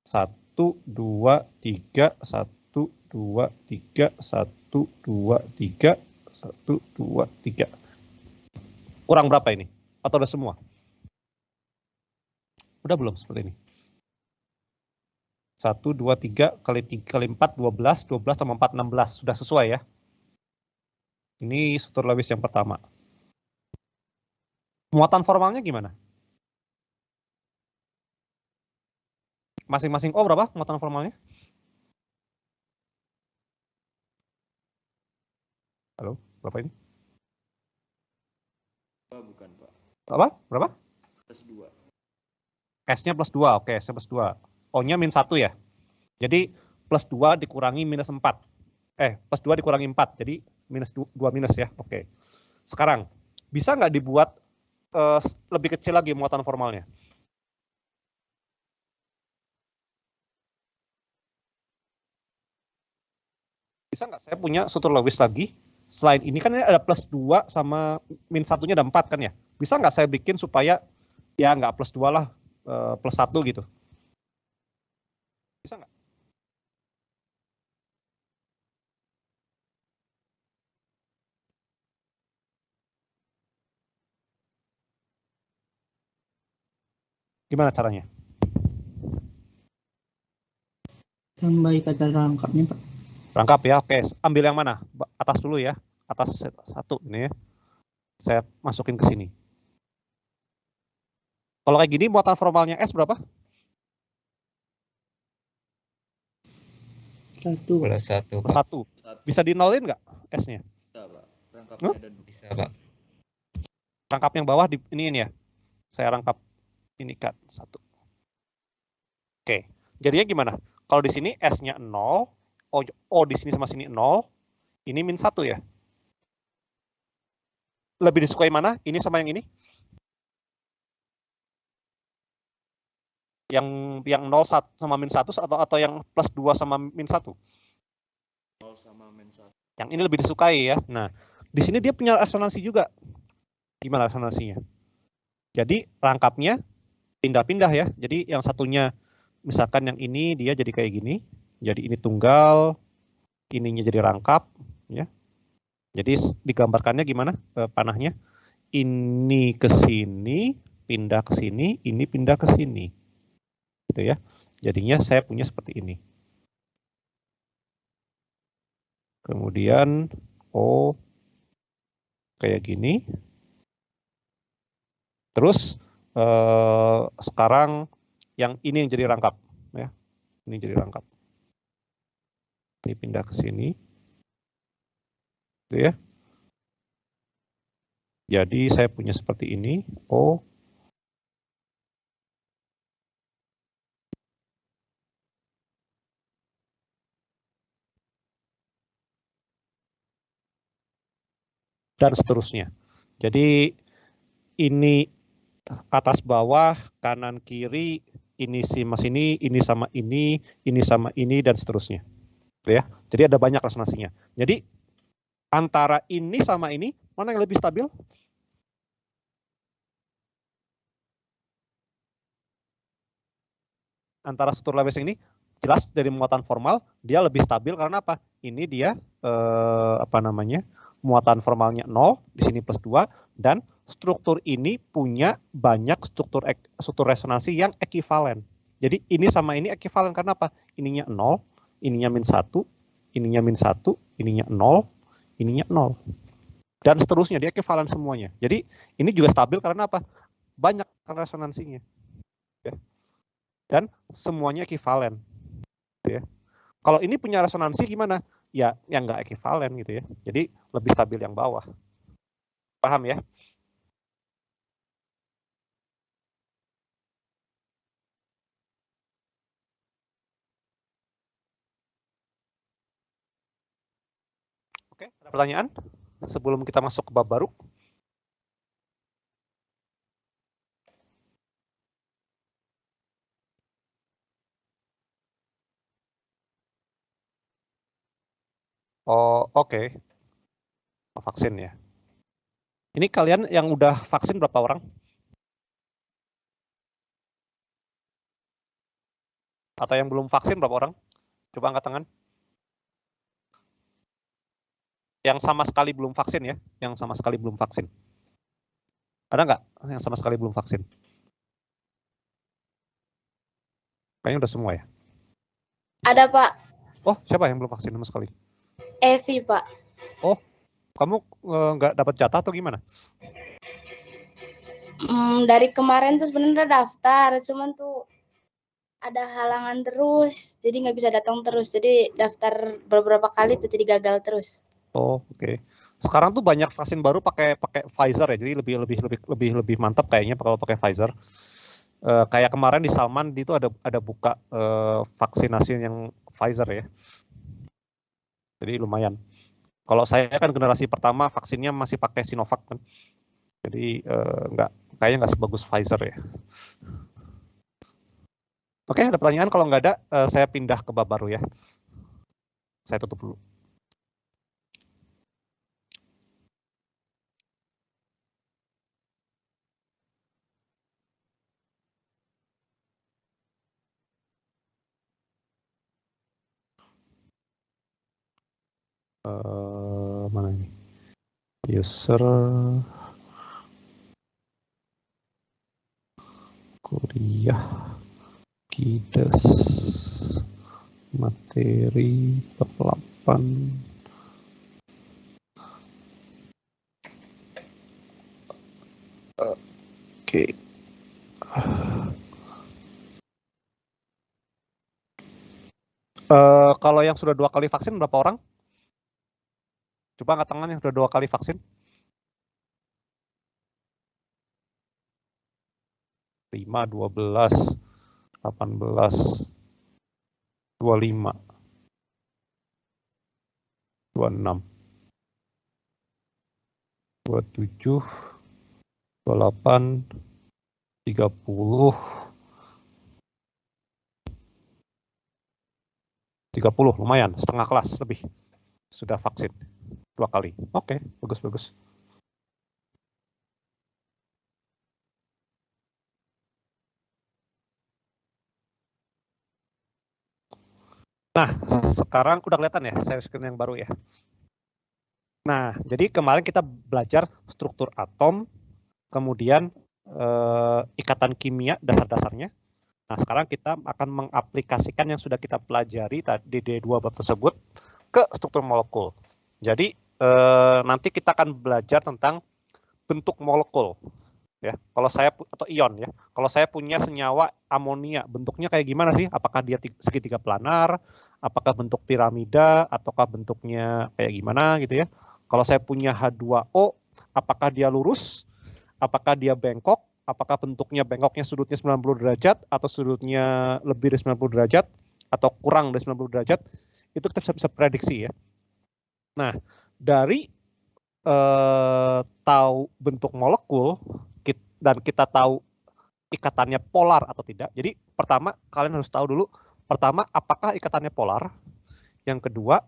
1, 2, 3, 1, 1, 2, 3, 1, 2, 3, 1, 2, 3. Kurang berapa ini? Atau udah semua? Udah belum seperti ini? 1, 2, 3, kali 3, kali 4, 12, 12 tambah 4, 16. Sudah sesuai ya? Ini struktur Lewis yang pertama. Muatan formalnya gimana? Masing-masing O berapa muatan formalnya? Halo, berapa ini?
Bukan, Pak.
Apa? Berapa?
Plus 2.
S-nya plus 2, oke, S-nya plus 2. O-nya min 1 ya? Jadi plus 2 dikurangi minus 4. Plus 2 dikurangi 4, jadi minus 2 minus ya, oke. Sekarang, bisa nggak dibuat lebih kecil lagi muatan formalnya? Bisa nggak saya punya struktur Lewis lagi? Selain ini kan ada plus 2 sama min 1-nya ada 4 kan ya? Bisa nggak saya bikin supaya ya nggak plus 2 lah, plus 1 gitu? Bisa nggak? Gimana caranya?
Tambah kata rangkapnya, Pak.
Rangkap ya, oke. Ambil yang mana? Atas dulu ya. Atas 1 ini ya. Saya masukin ke sini. Kalau kayak gini muatan formalnya S berapa?
1.
Plus 1, Pak.
1. Bisa dinolin nggak S-nya?
Bisa, Pak. Rangkapnya ada 2.
Bisa, Pak.
Rangkap yang bawah di ini ya. Saya rangkap ini kan 1. Oke. Jadinya gimana? Kalau di sini S-nya 0, O di sini sama sini 0, ini min 1 ya. Lebih disukai mana? Ini sama yang ini? Yang 0 sama min 1 atau yang plus 2 sama min 1?
0 sama min 1.
Yang ini lebih disukai ya. Nah, di sini dia punya resonansi juga. Gimana resonansinya? Jadi rangkapnya pindah-pindah ya. Jadi yang satunya misalkan yang ini dia jadi kayak gini. Jadi ini tunggal, ininya jadi rangkap ya. Jadi digambarkannya gimana panahnya? Ini ke sini, pindah ke sini, ini pindah ke sini. Gitu ya. Jadinya saya punya seperti ini. Kemudian O kayak gini. Terus sekarang yang ini yang jadi rangkap ya. Ini jadi rangkap. Ini pindah ke sini. Gitu ya. Jadi saya punya seperti ini, O. Dan seterusnya. Jadi ini atas bawah, kanan kiri, ini sama ini sama ini, dan seterusnya. Ya. Jadi ada banyak resonansinya. Jadi antara ini sama ini, mana yang lebih stabil? Antara struktur Lewis ini, jelas dari muatan formal, dia lebih stabil karena apa? Ini dia, muatan formalnya 0, di sini plus 2, dan struktur ini punya banyak struktur resonansi yang ekivalen. Jadi ini sama ini ekivalen karena apa? Ininya 0, ininya min 1, ininya min 1, ininya 0, ininya 0. Dan seterusnya, dia ekivalen semuanya. Jadi ini juga stabil karena apa? Banyak resonansinya. Ya. Dan semuanya ekivalen. Ya. Kalau ini punya resonansi gimana? Ya, yang nggak ekivalen gitu ya. Jadi lebih stabil yang bawah. Paham ya? Oke, ada pertanyaan sebelum kita masuk ke bab baru? Oh, oke. Vaksin ya. Ini kalian yang udah vaksin berapa orang? Atau yang belum vaksin berapa orang? Coba angkat tangan. Yang sama sekali belum vaksin ya, yang sama sekali belum vaksin. Ada nggak yang sama sekali belum vaksin? Kayaknya udah semua ya.
Ada Pak,
Oh, siapa yang belum vaksin sama sekali?
Evi Pak.
Oh, kamu nggak dapat jatah atau gimana?
Dari kemarin tuh sebenarnya daftar, cuman tuh ada halangan terus, jadi nggak bisa datang terus. Jadi daftar beberapa kali tuh jadi gagal terus.
Oh, oke. Sekarang tuh banyak vaksin baru pakai Pfizer ya, jadi lebih mantap kayaknya kalau pakai Pfizer. Kayak kemarin di Salman itu ada buka vaksinasi yang Pfizer ya. Jadi lumayan. Kalau saya kan generasi pertama vaksinnya masih pakai Sinovac kan. Jadi kayaknya nggak sebagus Pfizer ya. Oke, ada pertanyaan? Kalau nggak ada, saya pindah ke bab baru ya. Saya tutup dulu. Mana ini? User, kuliah, Kides, materi bab 8. Oke. Kalau yang sudah 2 kali vaksin berapa orang? Coba angkat tangan yang sudah 2 kali vaksin. 5, 12, 18, 25, 26, 27, 28, 30, 30, lumayan, setengah kelas lebih sudah vaksin 2 kali. Oke, bagus. Nah, sekarang udah kelihatan ya, saya screen yang baru ya. Nah, jadi kemarin kita belajar struktur atom, kemudian ikatan kimia dasar-dasarnya. Nah, sekarang kita akan mengaplikasikan yang sudah kita pelajari tadi di 2 bab tersebut ke struktur molekul. Jadi nanti kita akan belajar tentang bentuk molekul. Ya, kalau saya atau ion ya. Kalau saya punya senyawa amonia, bentuknya kayak gimana sih? Apakah dia segitiga planar? Apakah bentuk piramida? Ataukah bentuknya kayak gimana gitu ya? Kalau saya punya H2O, apakah dia lurus? Apakah dia bengkok? Apakah bentuknya bengkoknya sudutnya 90 derajat atau sudutnya lebih dari 90 derajat atau kurang dari 90 derajat? Itu kita bisa prediksi ya. Nah, dari tahu bentuk molekul dan kita tahu ikatannya polar atau tidak. Jadi pertama kalian harus tahu dulu, pertama apakah ikatannya polar. Yang kedua,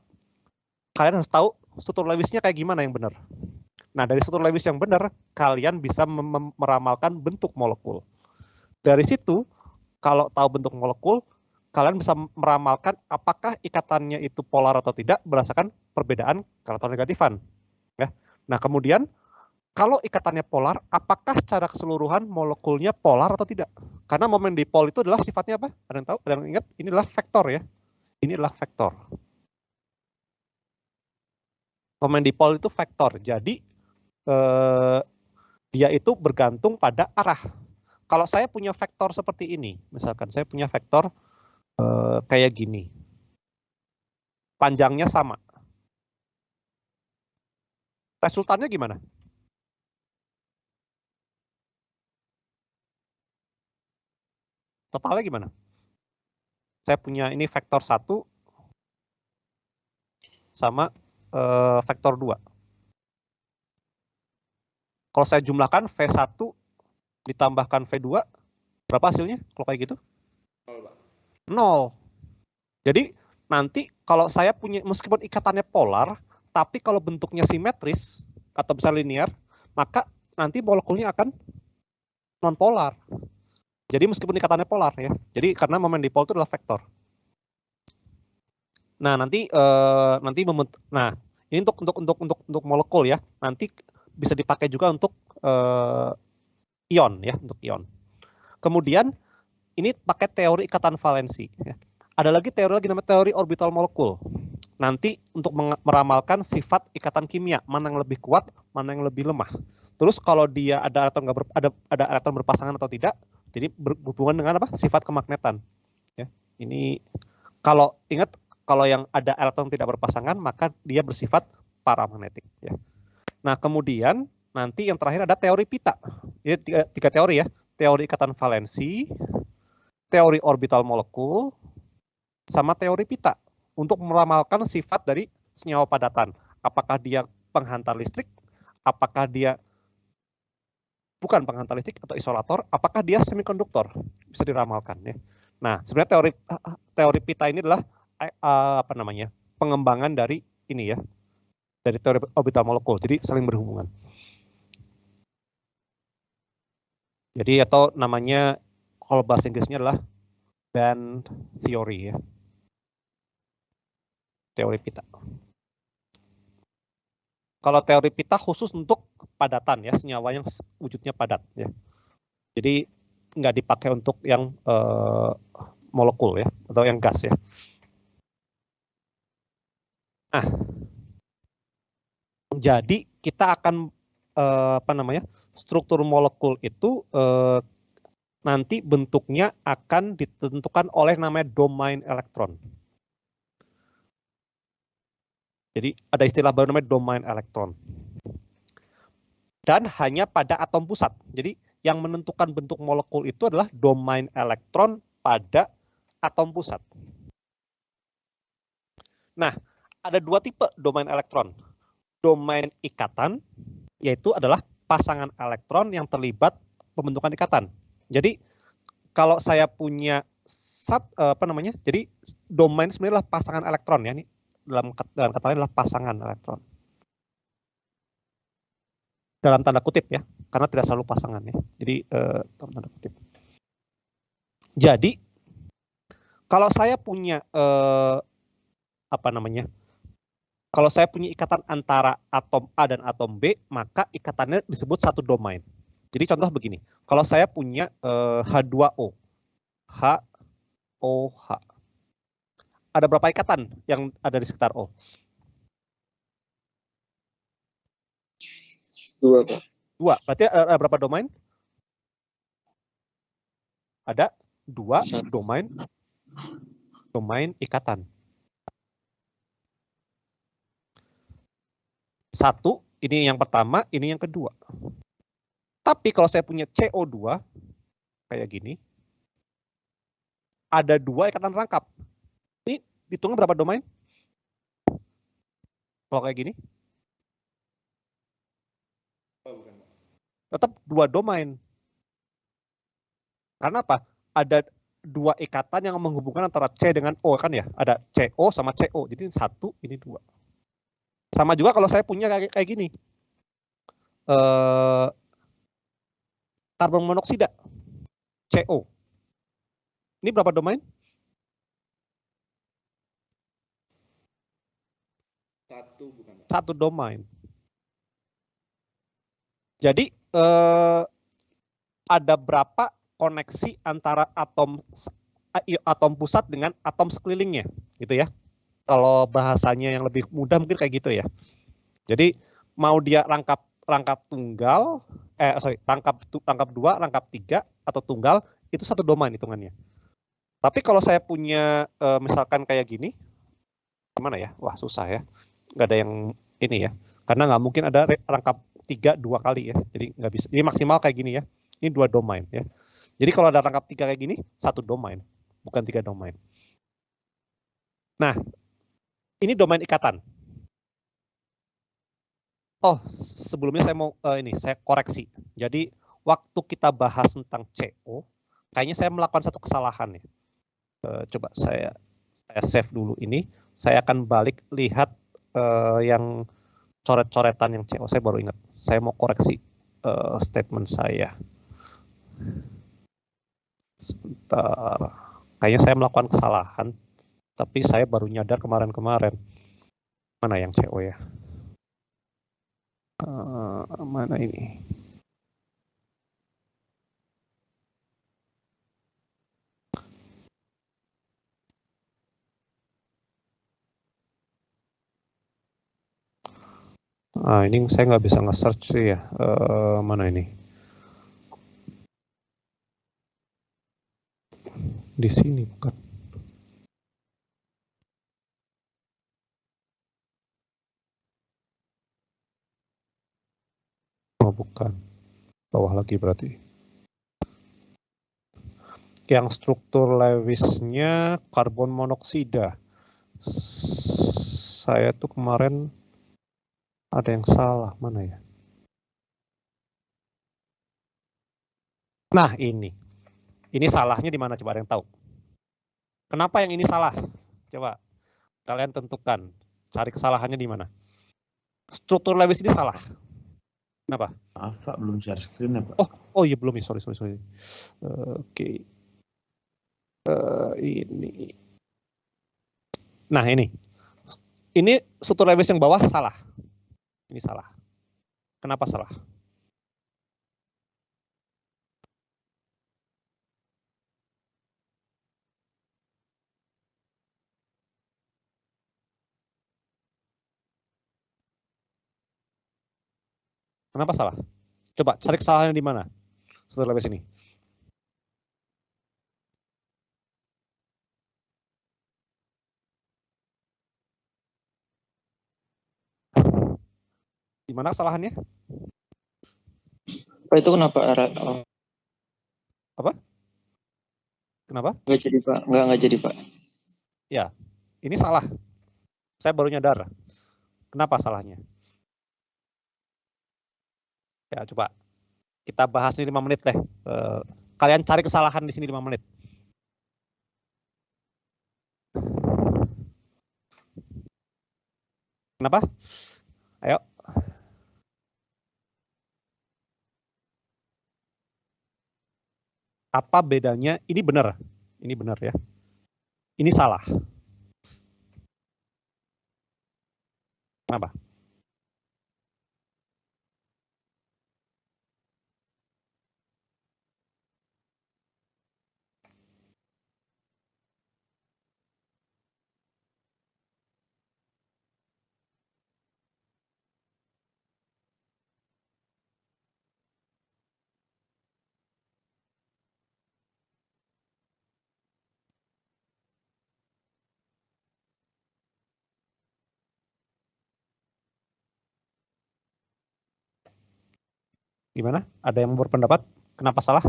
kalian harus tahu struktur Lewisnya kayak gimana yang benar. Nah, dari struktur Lewis yang benar, kalian bisa meramalkan bentuk molekul. Dari situ, kalau tahu bentuk molekul, kalian bisa meramalkan apakah ikatannya itu polar atau tidak berdasarkan perbedaan elektronegatifan. Ya. Nah, kemudian kalau ikatannya polar, apakah secara keseluruhan molekulnya polar atau tidak? Karena momen dipol itu adalah sifatnya apa? Ada yang tahu? Ada yang ingat? Ini adalah vektor ya. Ini adalah vektor. Momen dipol itu vektor. Jadi dia itu bergantung pada arah. Kalau saya punya vektor seperti ini, misalkan saya punya vektor kayak gini, panjangnya sama. Resultannya gimana? Totalnya gimana? Saya punya ini vektor 1 sama vektor 2. Kalau saya jumlahkan V1 ditambahkan V2, berapa hasilnya kalau kayak gitu? 0. Jadi nanti kalau saya punya, meskipun ikatannya polar, tapi kalau bentuknya simetris atau bisa linear, maka nanti molekulnya akan non-polar. Jadi meskipun ikatannya polar ya. Jadi karena momen dipol itu adalah vektor. Nah, nanti Ini untuk molekul ya. Nanti bisa dipakai juga untuk ion ya, untuk ion. Kemudian ini pakai teori ikatan valensi. Ya. Ada lagi teori namanya teori orbital molekul. Nanti untuk meramalkan sifat ikatan kimia, mana yang lebih kuat, mana yang lebih lemah. Terus kalau dia ada elektron berpasangan atau tidak, jadi berhubungan dengan apa? Sifat kemagnetan. Ya. Ini kalau ingat, kalau yang ada elektron tidak berpasangan, maka dia bersifat paramagnetik. Ya. Nah, kemudian nanti yang terakhir ada teori pita. Ini tiga teori ya. Teori ikatan valensi, teori orbital molekul, sama teori pita. Untuk meramalkan sifat dari senyawa padatan. Apakah dia penghantar listrik, apakah dia bukan penghantar listrik atau isolator, apakah dia semikonduktor, bisa diramalkan ya. Nah, sebenarnya teori pita ini adalah pengembangan dari ini ya, dari teori orbital molekul, jadi saling berhubungan. Jadi atau namanya kalau bahasa Inggrisnya adalah band theory ya. Teori pita. Kalau teori pita khusus untuk padatan ya, senyawa yang wujudnya padat ya. Jadi nggak dipakai untuk yang molekul ya, atau yang gas ya. Nah, jadi kita akan struktur molekul itu nanti bentuknya akan ditentukan oleh namanya domain elektron. Jadi ada istilah baru namanya domain elektron. Dan hanya pada atom pusat. Jadi yang menentukan bentuk molekul itu adalah domain elektron pada atom pusat. Nah, ada dua tipe domain elektron. Domain ikatan, yaitu adalah pasangan elektron yang terlibat pembentukan ikatan. Jadi kalau saya punya jadi domain sebenarnya adalah pasangan elektron ya, ini dalam kata lain adalah pasangan elektron. Dalam tanda kutip ya, karena tidak selalu pasangan ya. Jadi dalam tanda kutip. Jadi kalau saya punya kalau saya punya ikatan antara atom A dan atom B, maka ikatannya disebut satu domain. Jadi contoh begini, kalau saya punya H2O, HOH. Ada berapa ikatan yang ada di sekitar O?
2, Pak.
2. Berarti ada berapa domain? Ada 2 domain ikatan. 1, ini yang pertama, ini yang kedua. Tapi kalau saya punya CO2, kayak gini, ada 2 ikatan rangkap. Ini hitungnya berapa domain? Kalau kayak gini? Tetap 2 domain. Karena apa? Ada 2 ikatan yang menghubungkan antara C dengan O kan ya? Ada CO sama CO. Jadi 1, ini 2. Sama juga kalau saya punya kayak gini. Karbon monoksida. CO. Ini berapa domain?
1 bukan.
1 domain. Jadi ada berapa koneksi antara atom pusat dengan atom sekelilingnya, gitu ya. Kalau bahasanya yang lebih mudah mungkin kayak gitu ya. Jadi mau dia rangkap tunggal, rangkap 2, rangkap 3 atau tunggal, itu 1 domain hitungannya. Tapi kalau saya punya misalkan kayak gini, gimana ya? Wah, susah ya. Nggak ada yang ini ya. Karena nggak mungkin ada rangkap 3 2 kali ya. Jadi nggak bisa. Ini maksimal kayak gini ya. Ini 2 domain ya. Jadi kalau ada rangkap 3 kayak gini, 1 domain, bukan 3 domain. Nah, ini domain ikatan. Oh, sebelumnya saya mau saya koreksi. Jadi waktu kita bahas tentang CO, kayaknya saya melakukan satu kesalahan ya. Coba saya save dulu ini. Saya akan balik lihat yang coret-coretan yang CO. Saya baru ingat. Saya mau koreksi statement saya. Sebentar. Kayaknya saya melakukan kesalahan. Tapi saya baru nyadar kemarin-kemarin. Mana yang CO ya? Mana ini? Ini saya nggak bisa nge-search sih ya. Mana ini? Di sini bukan? Oh bukan. Bawah lagi berarti. Yang struktur Lewis-nya karbon monoksida. Saya tuh kemarin ada yang salah, mana ya? Nah, ini. Ini salahnya di mana? Coba ada yang tahu. Kenapa yang ini salah? Coba kalian tentukan. Cari kesalahannya di mana? Struktur Lewis ini salah. Kenapa?
Maaf Pak, belum share screen ya Pak.
Oh iya belum ya, sorry. Oke. Ini. Nah ini. Ini struktur Lewis yang bawah salah. Ini salah. Kenapa salah? Kenapa salah? Coba cari kesalahannya di mana? Struktur Lewis ini. Di mana kesalahannya?
Pak itu kenapa?
Apa? Kenapa?
Nggak jadi Pak. Nggak jadi Pak.
Ya, ini salah. Saya baru nyadar. Kenapa salahnya? Ya, coba kita bahas ini 5 menit deh. Kalian cari kesalahan di sini 5 menit. Kenapa? Ayo. Apa bedanya? Ini benar ya. Ini salah. Kenapa? Gimana? Ada yang berpendapat? Kenapa salah?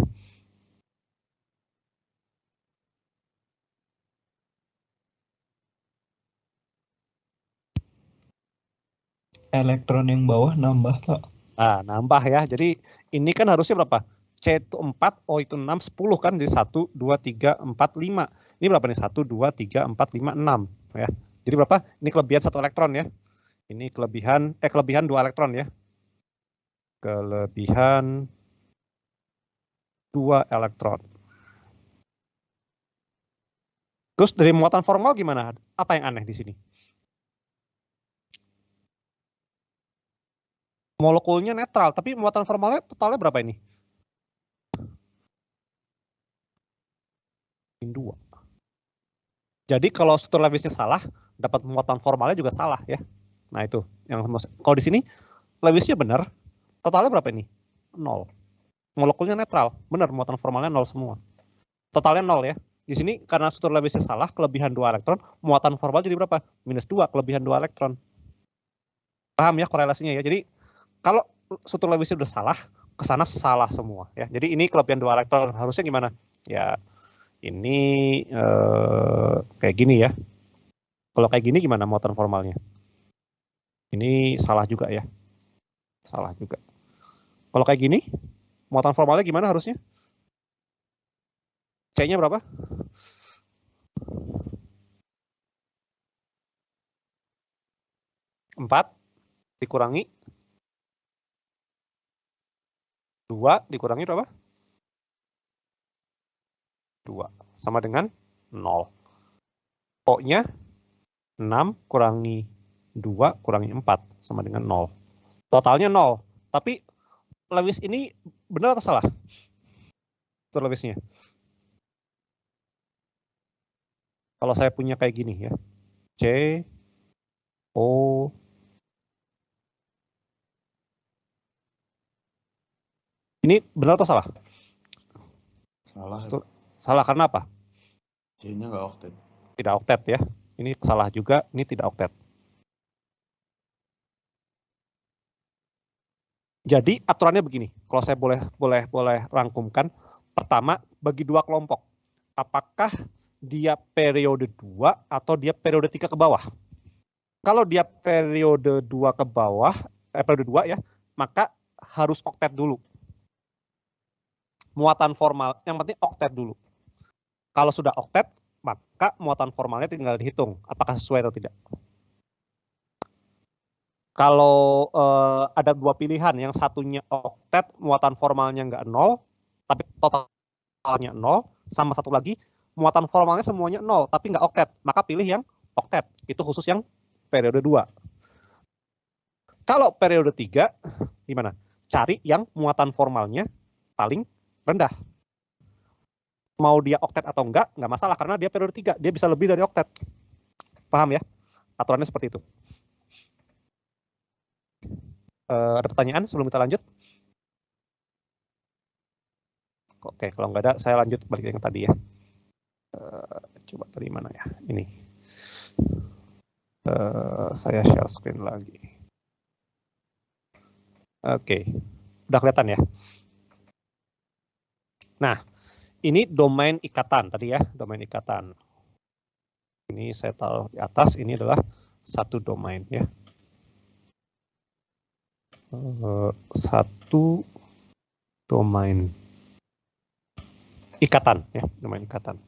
Elektron yang bawah nambah Pak.
Nah, nambah ya. Jadi ini kan harusnya berapa? C itu 4, O itu 6, 10 kan. Jadi 1, 2, 3, 4, 5. Ini berapa nih? 1, 2, 3, 4, 5, 6. Ya. Jadi berapa? Ini kelebihan 1 elektron ya. Ini kelebihan 2 elektron ya. Kelebihan 2 elektron. Terus dari muatan formal gimana? Apa yang aneh di sini? Molekulnya netral, tapi muatan formalnya totalnya berapa ini? 2. Jadi kalau struktur Lewisnya salah, dapat muatan formalnya juga salah ya. Nah itu, yang kalau di sini Lewisnya benar, totalnya berapa ini? 0. Molekulnya netral, benar muatan formalnya 0 semua. Totalnya 0 ya. Di sini karena struktur Lewisnya salah, kelebihan 2 elektron, muatan formal jadi berapa? -2, kelebihan 2 elektron. Paham ya korelasinya ya. Jadi kalau struktur Lewisnya udah salah, ke sana salah semua ya. Jadi ini kelebihan 2 elektron, harusnya gimana? Ya ini kayak gini ya. Kalau kayak gini gimana muatan formalnya? Ini salah juga ya. Salah juga. Kalau kayak gini, muatan formalnya gimana harusnya? C-nya berapa? 4 dikurangi 2 dikurangi berapa? 2 sama dengan 0. O-nya 6 kurangi 2 kurangi 4 sama dengan 0. Totalnya 0. Tapi Lewis ini benar atau salah? Struktur Lewisnya. Kalau saya punya kayak gini ya. C, O, ini benar atau salah?
Salah.
Salah karena apa?
C-nya nggak oktet.
Tidak oktet ya. Ini salah juga, ini tidak oktet. Jadi aturannya begini, kalau saya boleh rangkumkan. Pertama, bagi dua kelompok. Apakah dia periode 2 atau dia periode 3 ke bawah? Kalau dia periode 2 ke bawah, periode 2 ya, maka harus oktet dulu. Muatan formal, yang penting oktet dulu. Kalau sudah oktet, maka muatan formalnya tinggal dihitung apakah sesuai atau tidak. Kalau ada dua pilihan, yang satunya oktet, muatan formalnya nggak 0, tapi totalnya 0, sama satu lagi, muatan formalnya semuanya 0, tapi nggak oktet, maka pilih yang oktet. Itu khusus yang periode 2. Kalau periode 3, gimana? Cari yang muatan formalnya paling rendah. Mau dia oktet atau enggak masalah, karena dia periode 3, dia bisa lebih dari oktet. Paham ya? Aturannya seperti itu. Ada pertanyaan sebelum kita lanjut? Oke, kalau nggak ada, saya lanjut balik yang tadi ya. Coba tadi mana ya? Ini. Saya share screen lagi. Oke, udah kelihatan ya? Nah, ini domain ikatan tadi ya, domain ikatan. Ini saya taruh di atas, ini adalah satu domain ya. Satu domain ikatan ya, domain ikatan.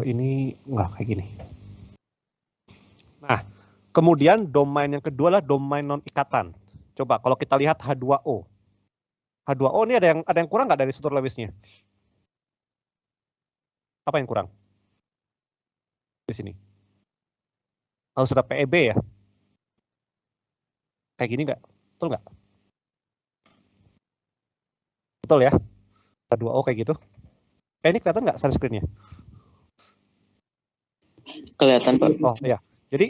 Ini nggak kayak gini. Nah, kemudian domain yang kedua adalah domain non ikatan. Coba kalau kita lihat H2O. H2O ini ada yang kurang nggak dari struktur Lewisnya? Apa yang kurang? Di sini. Harus ada PEB ya. Kayak gini nggak? Betul nggak? Betul ya? H2O kayak gitu. Ini kelihatan nggak share screen-nya?
Kelihatan, Pak.
Oh iya. Jadi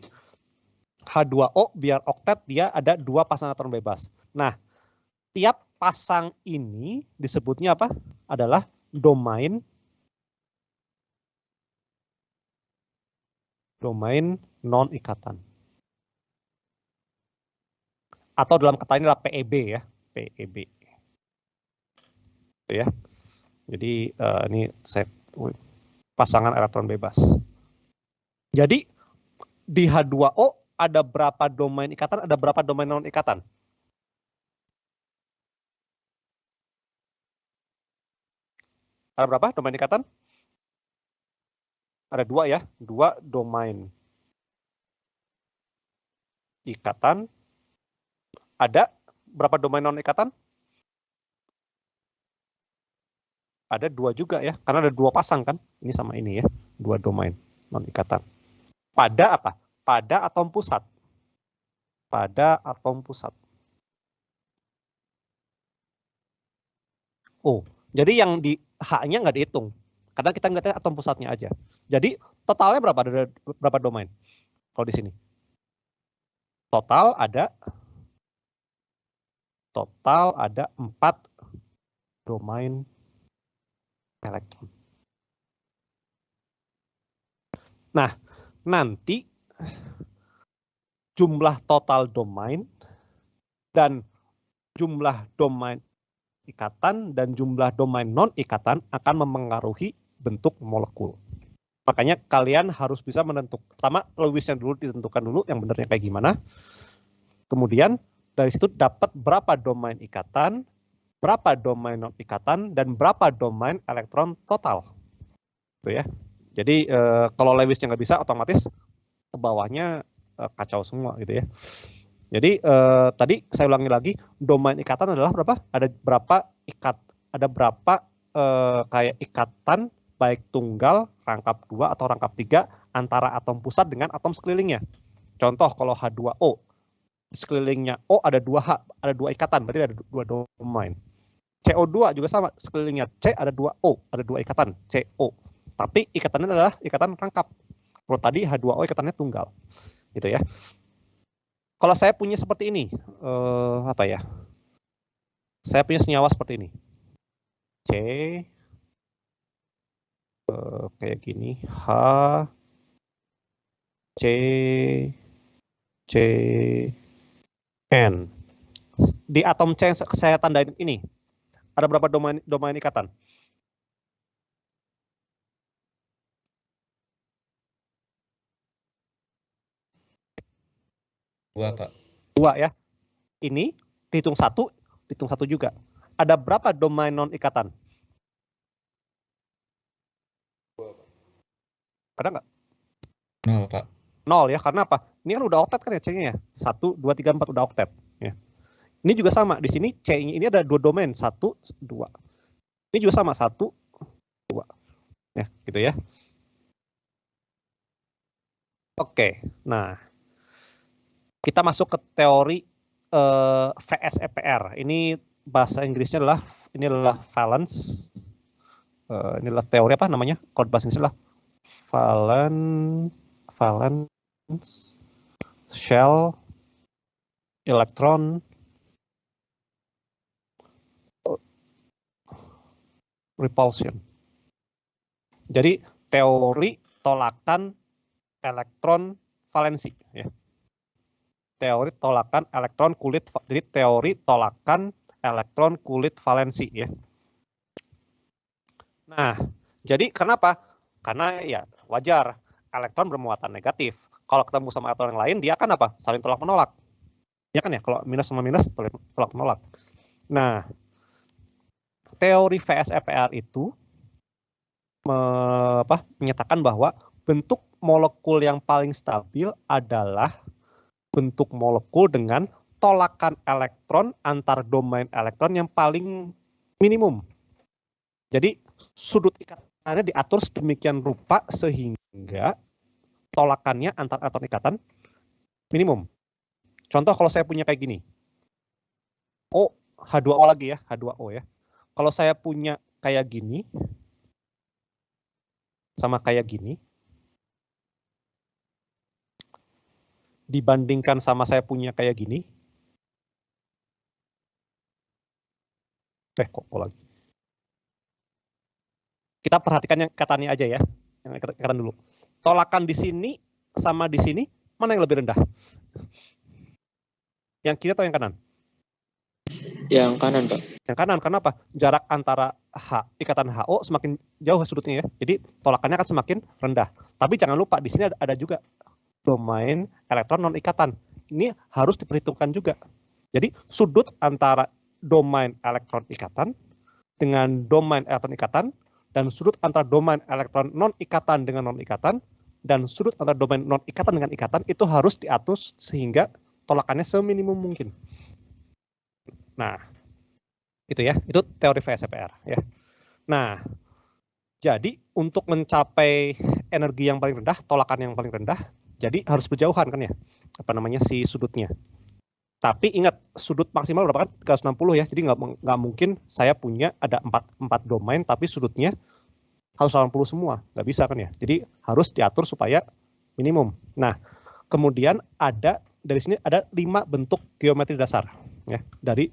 H2O biar oktet dia ada 2 pasang elektron bebas. Nah, tiap pasang ini disebutnya apa? Adalah domain non ikatan. Atau dalam kata ini adalah PEB ya, PEB. Itu ya. Jadi ini saya pasangan elektron bebas. Jadi di H2O ada berapa domain ikatan, ada berapa domain non ikatan? Ada berapa domain ikatan? Ada 2 ya, 2 domain ikatan. Ada berapa domain non ikatan? Ada 2 juga ya, karena ada 2 pasang kan, ini sama ini ya, 2 domain non ikatan. Pada apa? Pada atom pusat. Pada atom pusat. Oh, jadi yang di H-nya nggak dihitung. Karena kita ngeliatnya atom pusatnya aja. Jadi totalnya berapa? Ada berapa domain? Kalau di sini. Total ada 4 domain elektron. Nah, nanti jumlah total domain dan jumlah domain ikatan dan jumlah domain non ikatan akan memengaruhi bentuk molekul. Makanya kalian harus bisa menentukan, pertama Lewisnya dulu ditentukan dulu yang benernya kayak gimana. Kemudian dari situ dapat berapa domain ikatan, berapa domain non ikatan, dan berapa domain elektron total. Itu ya. Jadi kalau Lewisnya nggak bisa, otomatis ke bawahnya kacau semua gitu ya. Jadi tadi saya ulangi lagi, domain ikatan adalah berapa? Ada berapa kayak ikatan baik tunggal, rangkap 2 atau rangkap 3 antara atom pusat dengan atom sekelilingnya. Contoh kalau H2O, sekelilingnya O ada 2H, ada 2 ikatan, berarti ada 2 domain. CO2 juga sama, sekelilingnya C ada 2O, ada 2 ikatan, CO. Tapi ikatannya adalah ikatan rangkap. Kalau tadi H2O ikatannya tunggal. Gitu ya. Kalau saya punya seperti ini, apa ya? Saya punya senyawa seperti ini. C, kayak gini, H, C, C, N. Di atom C yang saya tandain ini, ada berapa domain ikatan?
Dua, Pak.
2 ya. Ini dihitung 1 juga. Ada berapa domain non ikatan? Ada nggak?
0, Pak.
0 ya, karena apa? Ini kan udah oktet kan ya C-nya ya. 1, 2, 3, 4 udah oktet. Ya. Ini juga sama, di sini C-nya ini ada 2 domain, 1, 2. Ini juga sama, 1, 2. Ya, gitu ya. Oke, nah. Kita masuk ke teori VSEPR. Ini bahasa Inggrisnya adalah valence. Ini adalah teori apa namanya? Kalau bahasa Inggrisnya adalah valence shell electron repulsion. Jadi teori tolakan elektron valensi ya. Teori tolakan elektron kulit, jadi teori tolakan elektron kulit valensi ya. Nah, jadi kenapa? Karena ya wajar, elektron bermuatan negatif. Kalau ketemu sama elektron yang lain, dia akan apa? Saling tolak menolak. Ya kan ya, kalau minus sama minus tolak menolak. Nah, teori VSEPR itu menyatakan bahwa bentuk molekul yang paling stabil adalah bentuk molekul dengan tolakan elektron antar domain elektron yang paling minimum. Jadi sudut ikatannya diatur sedemikian rupa sehingga tolakannya antar elektron ikatan minimum. Contoh kalau saya punya kayak gini. O, H2O lagi ya, H2O ya. Kalau saya punya kayak gini, sama kayak gini, dibandingkan sama saya punya kayak gini. Kok lagi. Kita perhatikan yang ikatannya aja ya. Yang ikatan dulu. Tolakan di sini sama di sini, mana yang lebih rendah? Yang kiri atau yang kanan?
Yang kanan, Pak.
Yang kanan, kenapa? Jarak antara ikatan HO semakin jauh sudutnya ya. Jadi tolakannya akan semakin rendah. Tapi jangan lupa di sini ada juga domain elektron non ikatan. Ini harus diperhitungkan juga. Jadi sudut antara domain elektron ikatan dengan domain elektron ikatan dan sudut antara domain elektron non ikatan dengan non ikatan dan sudut antara domain non ikatan dengan ikatan itu harus diatur sehingga tolakannya seminimum mungkin. Nah, itu ya, itu teori VSEPR ya. Nah, jadi untuk mencapai energi yang paling rendah, tolakan yang paling rendah, jadi harus berjauhan kan ya, si sudutnya. Tapi ingat, sudut maksimal berapa kan? 360 ya, jadi nggak mungkin saya punya ada 4 domain, tapi sudutnya harus 80 semua, nggak bisa kan ya. Jadi harus diatur supaya minimum. Nah, kemudian dari sini ada 5 bentuk geometri dasar ya dari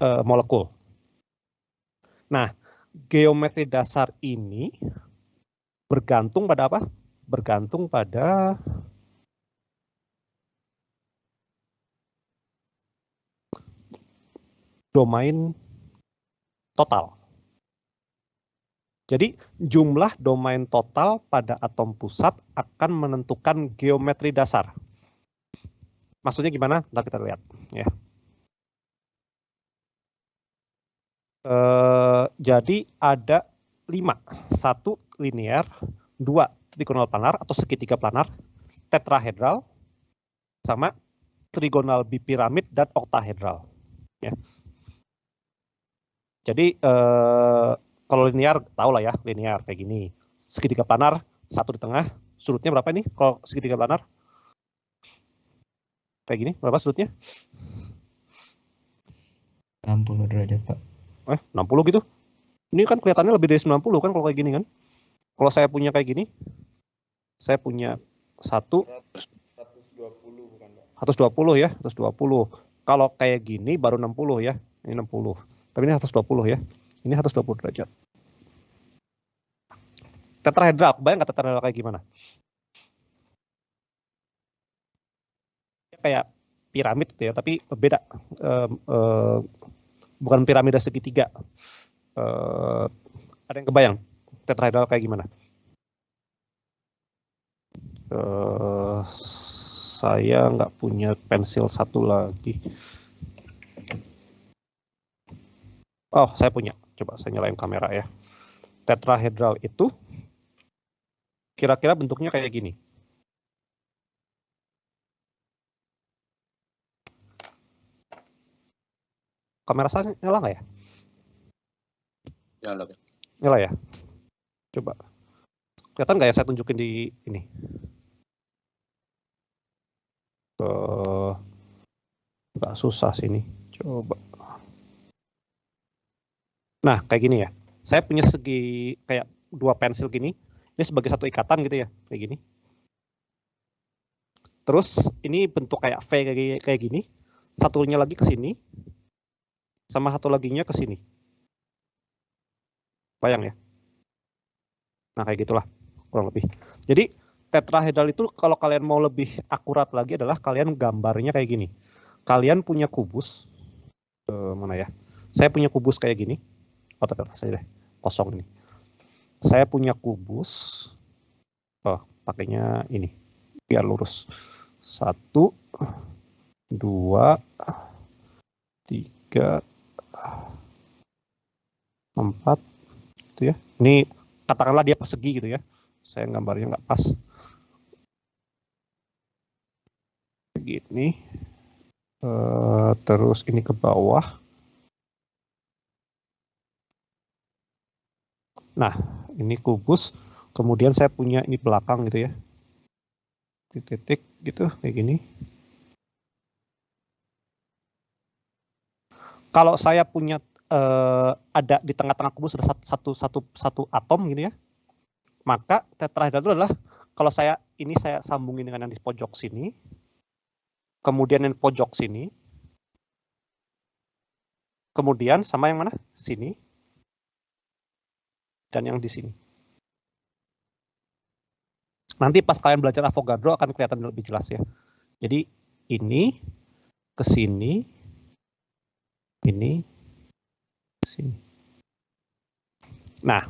molekul. Nah, geometri dasar ini bergantung pada apa? Bergantung pada domain total. Jadi jumlah domain total pada atom pusat akan menentukan geometri dasar. Maksudnya gimana? Ntar kita lihat ya. Jadi ada 5, 1 linear, 2 trigonal planar atau segitiga planar, tetrahedral, sama trigonal bipiramid dan oktahedral. Ya. Jadi Kalau linear tahu lah ya, linear kayak gini. Segitiga planar, satu di tengah, sudutnya berapa ini? Kalau segitiga planar? Kayak gini, berapa sudutnya?
60 derajat, Pak.
60 gitu. Ini kan kelihatannya lebih dari 90 kan kalau kayak gini kan. Kalau saya punya kayak gini, saya punya
120 bukan, Pak?
120 ya, 120. Kalau kayak gini baru 60 ya. Ini 60. Tapi ini 120 ya. Ini 120 derajat. Tetrahedral, bayang nggak tetrahedral kayak gimana? Kayak piramid gitu ya, tapi beda. Bukan piramida segitiga. Ada yang kebayang tetrahedral kayak gimana? Saya nggak punya pensil satu lagi. Oh, saya punya. Coba saya nyalain kamera ya. Tetrahedral itu kira-kira bentuknya kayak gini. Kamera saya nyala nggak ya?
Nyala.
Nyala ya? Coba. Kelihatan nggak ya saya tunjukin di ini? Nggak susah sini. Coba. Nah, kayak gini ya. Saya punya segi kayak dua pensil gini. Ini sebagai satu ikatan gitu ya, kayak gini. Terus ini bentuk kayak V kayak gini. Satunya lagi ke sini. Sama satu laginya ke sini. Bayang ya? Nah, kayak gitulah kurang lebih. Jadi tetrahedral itu kalau kalian mau lebih akurat lagi adalah kalian gambarnya kayak gini. Kalian punya kubus. Mana ya? Saya punya kubus kayak gini. Saya deh, kosong ini. Saya punya kubus. Pakainya ini biar lurus. 1, 2, 3, 4, gitu ya. Ini katakanlah dia persegi gitu ya. Saya gambarnya nggak pas. Begini. Terus ini ke bawah. Nah, ini kubus, kemudian saya punya ini belakang gitu ya. Titik gitu, kayak gini. Kalau saya punya ada di tengah-tengah kubus ada satu atom gitu ya. Maka tetrahedral itu adalah kalau saya sambungin dengan yang di pojok sini. Kemudian yang pojok sini. Kemudian sama yang mana? Sini. Dan yang di sini. Nanti pas kalian belajar Avogadro akan kelihatan lebih jelas ya. Jadi ini ke sini, ini ke sini. Nah,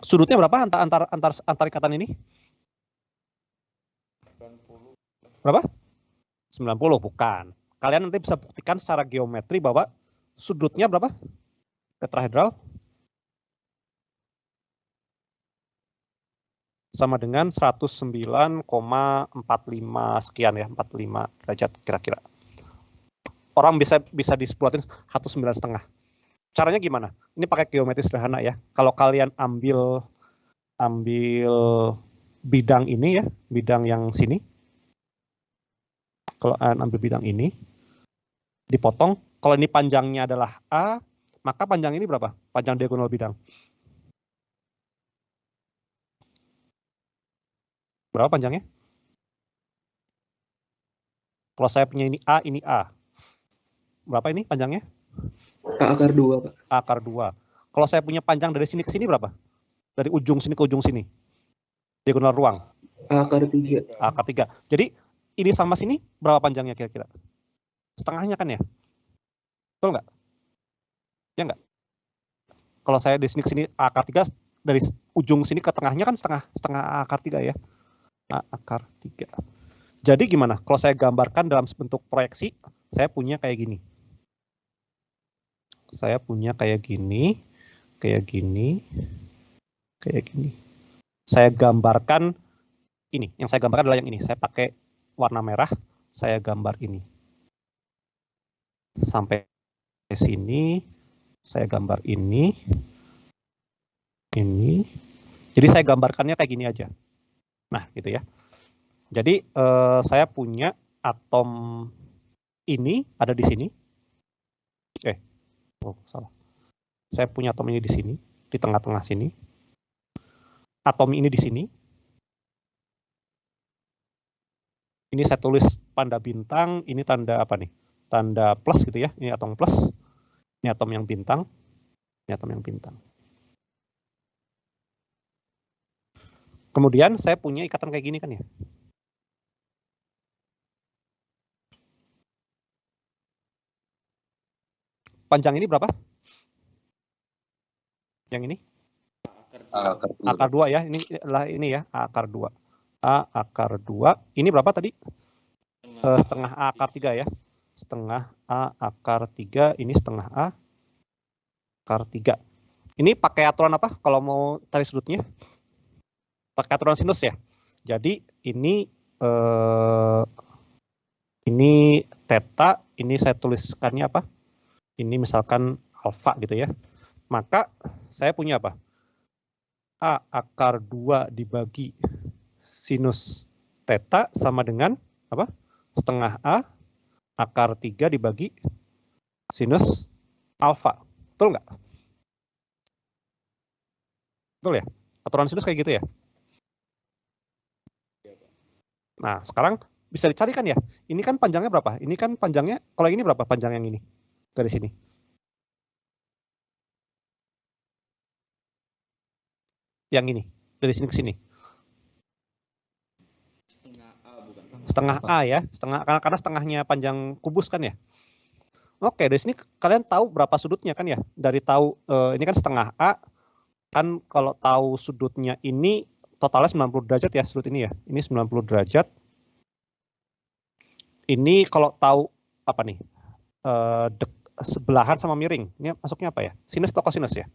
sudutnya berapa antar ikatan ini?
90.
Berapa? 90 bukan. Kalian nanti bisa buktikan secara geometri bahwa sudutnya berapa? Tetrahedral sama dengan 109,45 sekian ya, 45 derajat kira-kira. Orang bisa disebutkan 109,5. Caranya gimana? Ini pakai geometri sederhana ya. Kalau kalian ambil bidang ini ya, bidang yang sini. Kalau kalian ambil bidang ini, dipotong. Kalau ini panjangnya adalah A, maka panjang ini berapa? Panjang diagonal bidang. Berapa panjangnya? Kalau saya punya ini A. Berapa ini panjangnya?
A akar 2, Pak.
A akar 2. Kalau saya punya panjang dari sini ke sini berapa? Dari ujung sini ke ujung sini. Diagonal ruang.
A akar 3.
A akar 3. Jadi ini sama sini berapa panjangnya kira-kira? Setengahnya kan ya? Betul nggak? Ya nggak? Kalau saya di sini ke sini A akar 3, dari ujung sini ke tengahnya kan setengah A akar 3 ya. A akar 3. Jadi gimana? Kalau saya gambarkan dalam bentuk proyeksi, saya punya kayak gini. Saya punya kayak gini, kayak gini, kayak gini. Saya gambarkan ini. Yang saya gambarkan adalah yang ini. Saya pakai warna merah, saya gambar ini. Sampai sini, saya gambar ini. Ini. Jadi saya gambarkannya kayak gini aja. Nah, gitu ya. Jadi saya punya atom ini ada di sini. Salah. Saya punya atom ini di sini, di tengah-tengah sini. Atom ini di sini. Ini saya tulis tanda bintang, ini tanda apa nih? Tanda plus gitu ya. Ini atom plus. Ini atom yang bintang. Ini atom yang bintang. Kemudian saya punya ikatan kayak gini kan ya. Panjang ini berapa? Yang ini? Akar 2 ya. Ini ya, akar 2. A akar 2. Ini berapa tadi? Setengah A akar 3 ya. Setengah A akar 3. Ini setengah A akar 3. Ini pakai aturan apa kalau mau cari sudutnya? Pakai aturan sinus ya. Jadi ini theta, ini saya tuliskannya apa? Ini misalkan alfa gitu ya. Maka saya punya apa? A akar 2 dibagi sinus theta sama dengan apa? Setengah A akar 3 dibagi sinus alfa. Betul nggak? Betul ya? Aturan sinus kayak gitu ya? Nah, sekarang bisa dicarikan ya. Ini kan panjangnya berapa? Ini kan panjangnya, kalau ini berapa panjang yang ini? Dari sini. Yang ini, dari sini ke sini. Setengah A ya, karena setengahnya panjang kubus kan ya. Oke, dari sini kalian tahu berapa sudutnya kan ya? Dari tahu ini kan setengah A, kan kalau tahu sudutnya ini totalnya 90 derajat ya sudut ini ya. Ini 90 derajat. Ini kalau tahu apa nih? Sebelahan sama miring. Ini masuknya apa ya? Sinus atau kosinus ya?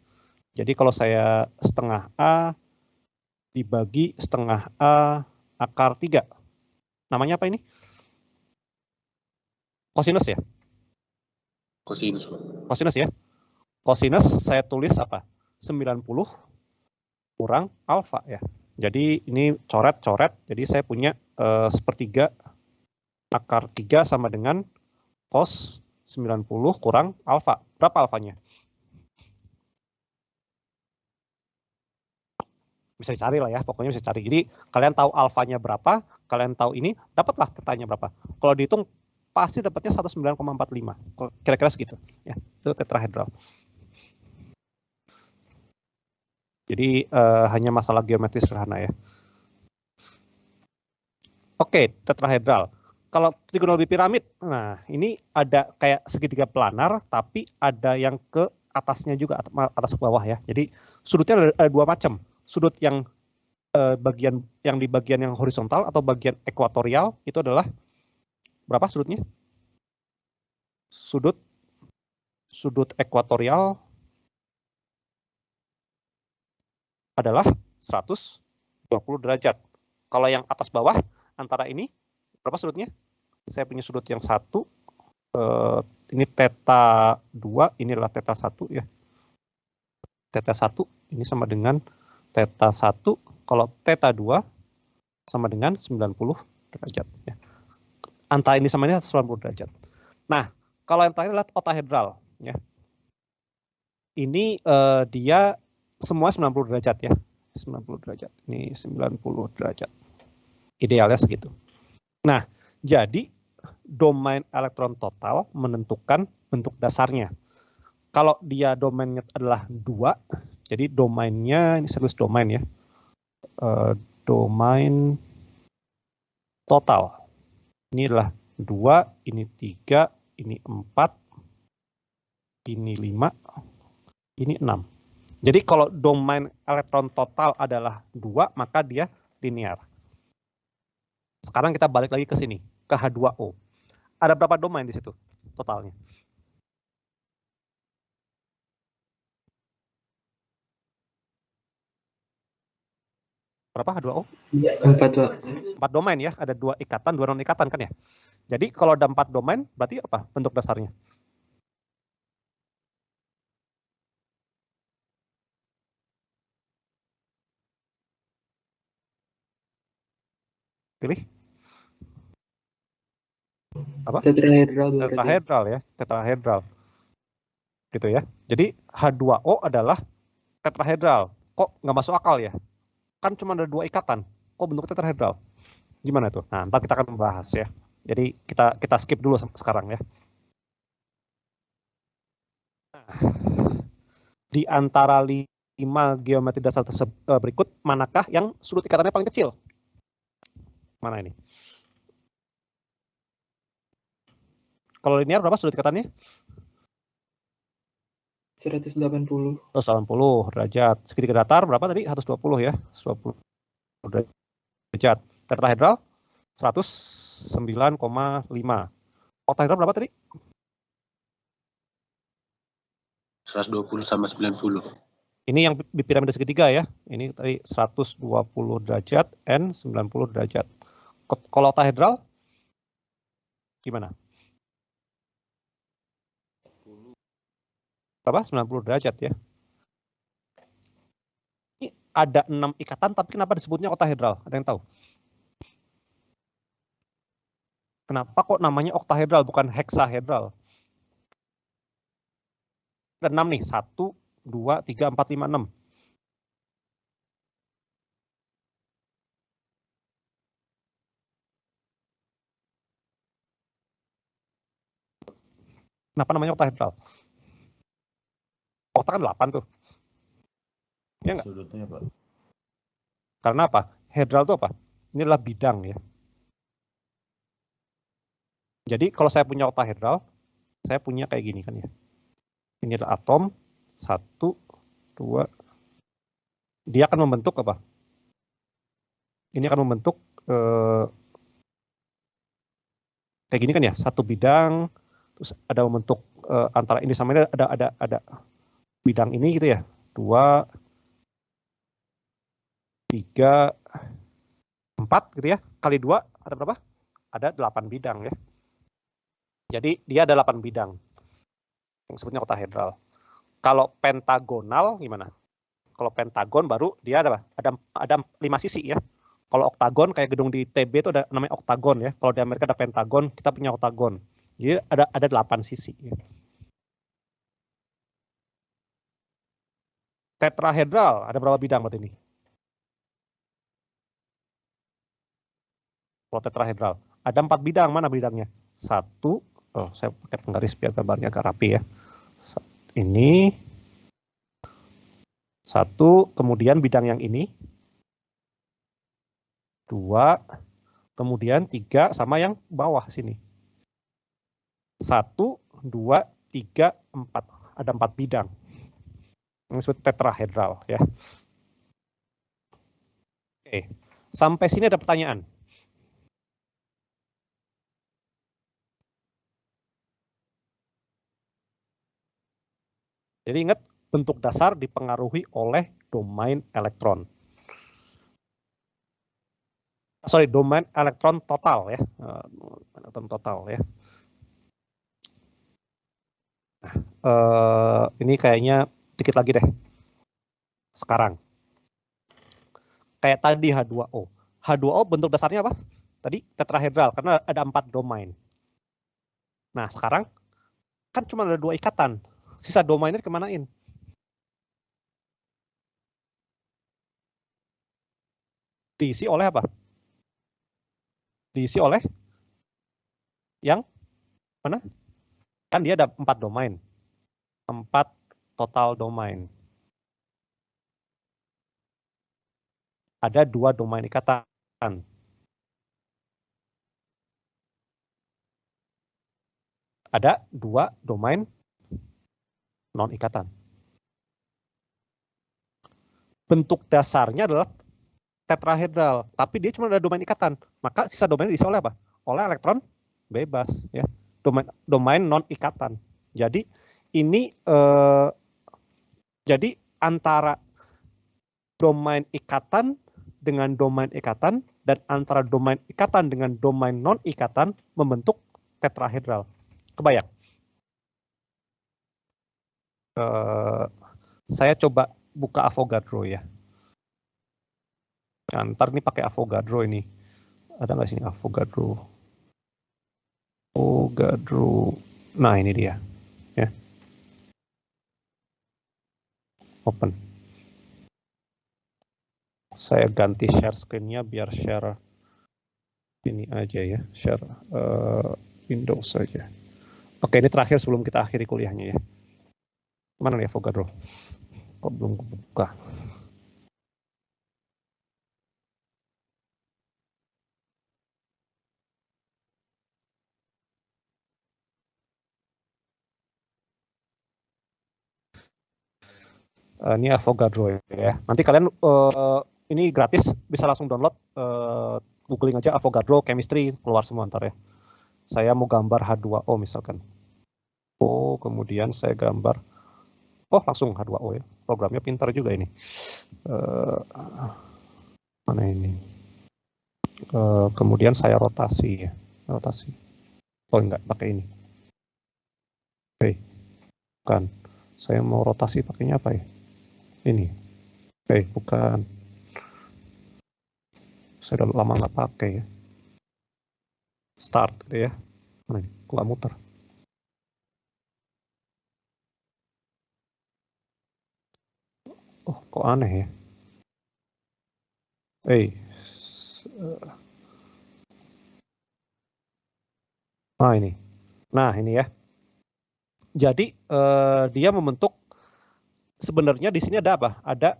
Jadi kalau saya setengah A dibagi setengah A akar 3. Namanya apa ini? Kosinus ya? Kosinus ya? Kosinus saya tulis apa? 90 kurang alfa ya. Jadi ini coret-coret. Jadi saya punya sepertiga akar 3 sama dengan cos 90 kurang alfa. Berapa alfanya? Bisa dicari lah ya, pokoknya bisa cari. Jadi kalian tahu alfanya berapa, kalian tahu ini, dapatlah tetanya berapa. Kalau dihitung pasti dapatnya 19,45. Kira-kira segitu. Ya, itu tetrahedral. Jadi hanya masalah geometri sederhana ya. Oke, tetrahedral. Kalau trigonometri piramid, nah ini ada kayak segitiga planar, tapi ada yang ke atasnya juga, atas ke bawah ya. Jadi sudutnya ada dua macam. Sudut yang di bagian yang horizontal atau bagian ekuatorial itu adalah berapa sudutnya? Sudut ekuatorial adalah 120 derajat. Kalau yang atas bawah antara ini berapa sudutnya? Saya punya sudut yang 1, ini theta 2, ini adalah theta 1 ya. Theta 1 ini sama dengan theta 1, kalau theta 2 sama dengan 90 derajat. Ya. Antara ini sama ini 90 derajat. Nah, kalau yang terakhir adalah otahedral. Ya. Ini dia semua 90 derajat ya. 90 derajat. Ini 90 derajat. Idealnya segitu. Nah, jadi domain elektron total menentukan bentuk dasarnya. Kalau dia domainnya adalah 2, jadi domainnya, ini saya tulis domain ya, domain total. Ini adalah 2, ini 3, ini 4, ini 5, ini 6. Jadi kalau domain elektron total adalah 2, maka dia linear. Sekarang kita balik lagi ke sini, ke H2O. Ada berapa domain di situ totalnya? Berapa H2O?
4, Pak.
4 domain ya, ada 2 ikatan, 2 non-ikatan kan ya. Jadi kalau ada 4 domain, berarti apa bentuk dasarnya? Pilih. Apa?
Tetrahedral berarti.
Tetrahedral ya, tetrahedral. Gitu ya. Jadi H2O adalah tetrahedral. Kok nggak masuk akal ya? Kan cuma ada 2 ikatan. Kok bentuk tetrahedral? Gimana tuh? Nah, ntar kita akan membahas ya. Jadi kita skip dulu sekarang ya. Di antara 5 geometri dasar berikut, manakah yang sudut ikatannya paling kecil? Mana ini? Kalau linear berapa sudut ikatannya?
180.
180 derajat. Segitiga datar berapa tadi? 120 ya. 120 derajat. Tetrahedral 109,5. Oktahedral berapa tadi?
120 sama 90.
Ini yang di piramida segitiga ya. Ini tadi 120 derajat N 90 derajat. Kalau oktahedral gimana? Berapa? 90 derajat ya. Ini ada 6 ikatan, tapi kenapa disebutnya oktahedral? Ada yang tahu? Kenapa kok namanya oktahedral bukan heksahedral? Ada 6 nih, 1, 2, 3, 4, 5, 6. Kenapa namanya oktahedral? Okta kan 8 tuh. Ya enggak?
Sudutnya, Pak.
Karena apa? Hedral itu apa? Ini adalah bidang ya. Jadi kalau saya punya oktahedral, saya punya kayak gini kan ya. Ini adalah atom, 1, 2. Dia akan membentuk apa? Ini akan membentuk kayak gini kan ya, satu bidang, terus ada membentuk antara ini sama ini ada bidang ini gitu ya, 2, 3, 4 gitu ya, kali 2 ada berapa? Ada 8 bidang ya. Jadi dia ada 8 bidang. Yang sebutnya oktahedral. Kalau pentagonal gimana? Kalau pentagon baru dia ada 5 sisi ya. Kalau oktagon kayak gedung di TB itu ada namanya oktagon ya. Kalau di Amerika ada pentagon, kita punya oktagon. Jadi ada 8 sisi ya. Tetrahedral ada berapa bidang buat ini? Kalau tetrahedral ada 4 bidang, mana bidangnya? 1, saya pakai penggaris biar gambarnya agak rapi ya. Ini 1, kemudian bidang yang ini 2, kemudian 3 sama yang bawah sini 1, 2, 3, 4 ada 4 bidang. Ini disebut tetrahedral ya. Oke, sampai sini ada pertanyaan. Jadi ingat, bentuk dasar dipengaruhi oleh domain elektron. Sorry, domain elektron total ya. Elektron total ya. Ini kayaknya dikit lagi deh. Sekarang. Kayak tadi H2O. H2O bentuk dasarnya apa? Tadi tetrahedral karena ada 4 domain. Nah, sekarang kan cuma ada 2 ikatan. Sisa domainnya kemanain? Diisi oleh apa? Diisi oleh yang mana? Kan dia ada 4 domain. 4 total domain. Ada 2 domain ikatan. Ada 2 domain non-ikatan. Bentuk dasarnya adalah tetrahedral, tapi dia cuma ada domain ikatan. Maka sisa domain diisi oleh apa? Oleh elektron bebas, ya. Domain non-ikatan. Jadi ini jadi antara domain ikatan dengan domain ikatan dan antara domain ikatan dengan domain non-ikatan membentuk tetrahedral. Kebayang? Saya coba buka Avogadro ya. Nah, ntar ini pakai Avogadro ini. Ada nggak sini Avogadro? Avogadro. Nah ini dia, ya. Open. Saya ganti share screen-nya biar share ini aja ya, share Windows saja. Oke, ini terakhir sebelum kita akhiri kuliahnya ya. Mana nih Avogadro? Kok belum buka? Ini Avogadro ya. Nanti kalian ini gratis, bisa langsung download. Googling aja Avogadro Chemistry, keluar semua ntar ya. Saya mau gambar H2O misalkan. Oh, kemudian saya gambar. Oh, langsung H2O ya. Programnya pintar juga ini. Mana ini? Kemudian saya rotasi ya. Rotasi. Oh, enggak, pakai ini. Oke. Bukan. Saya mau rotasi pakainya apa ya? Ini. Bukan. Saya udah lama nggak pakai ya. Start gitu ya. Mana ini? Kok nggak muter? Oh, kok aneh ya? Nah ini. Nah ini ya. Jadi dia membentuk, sebenarnya di sini ada apa? Ada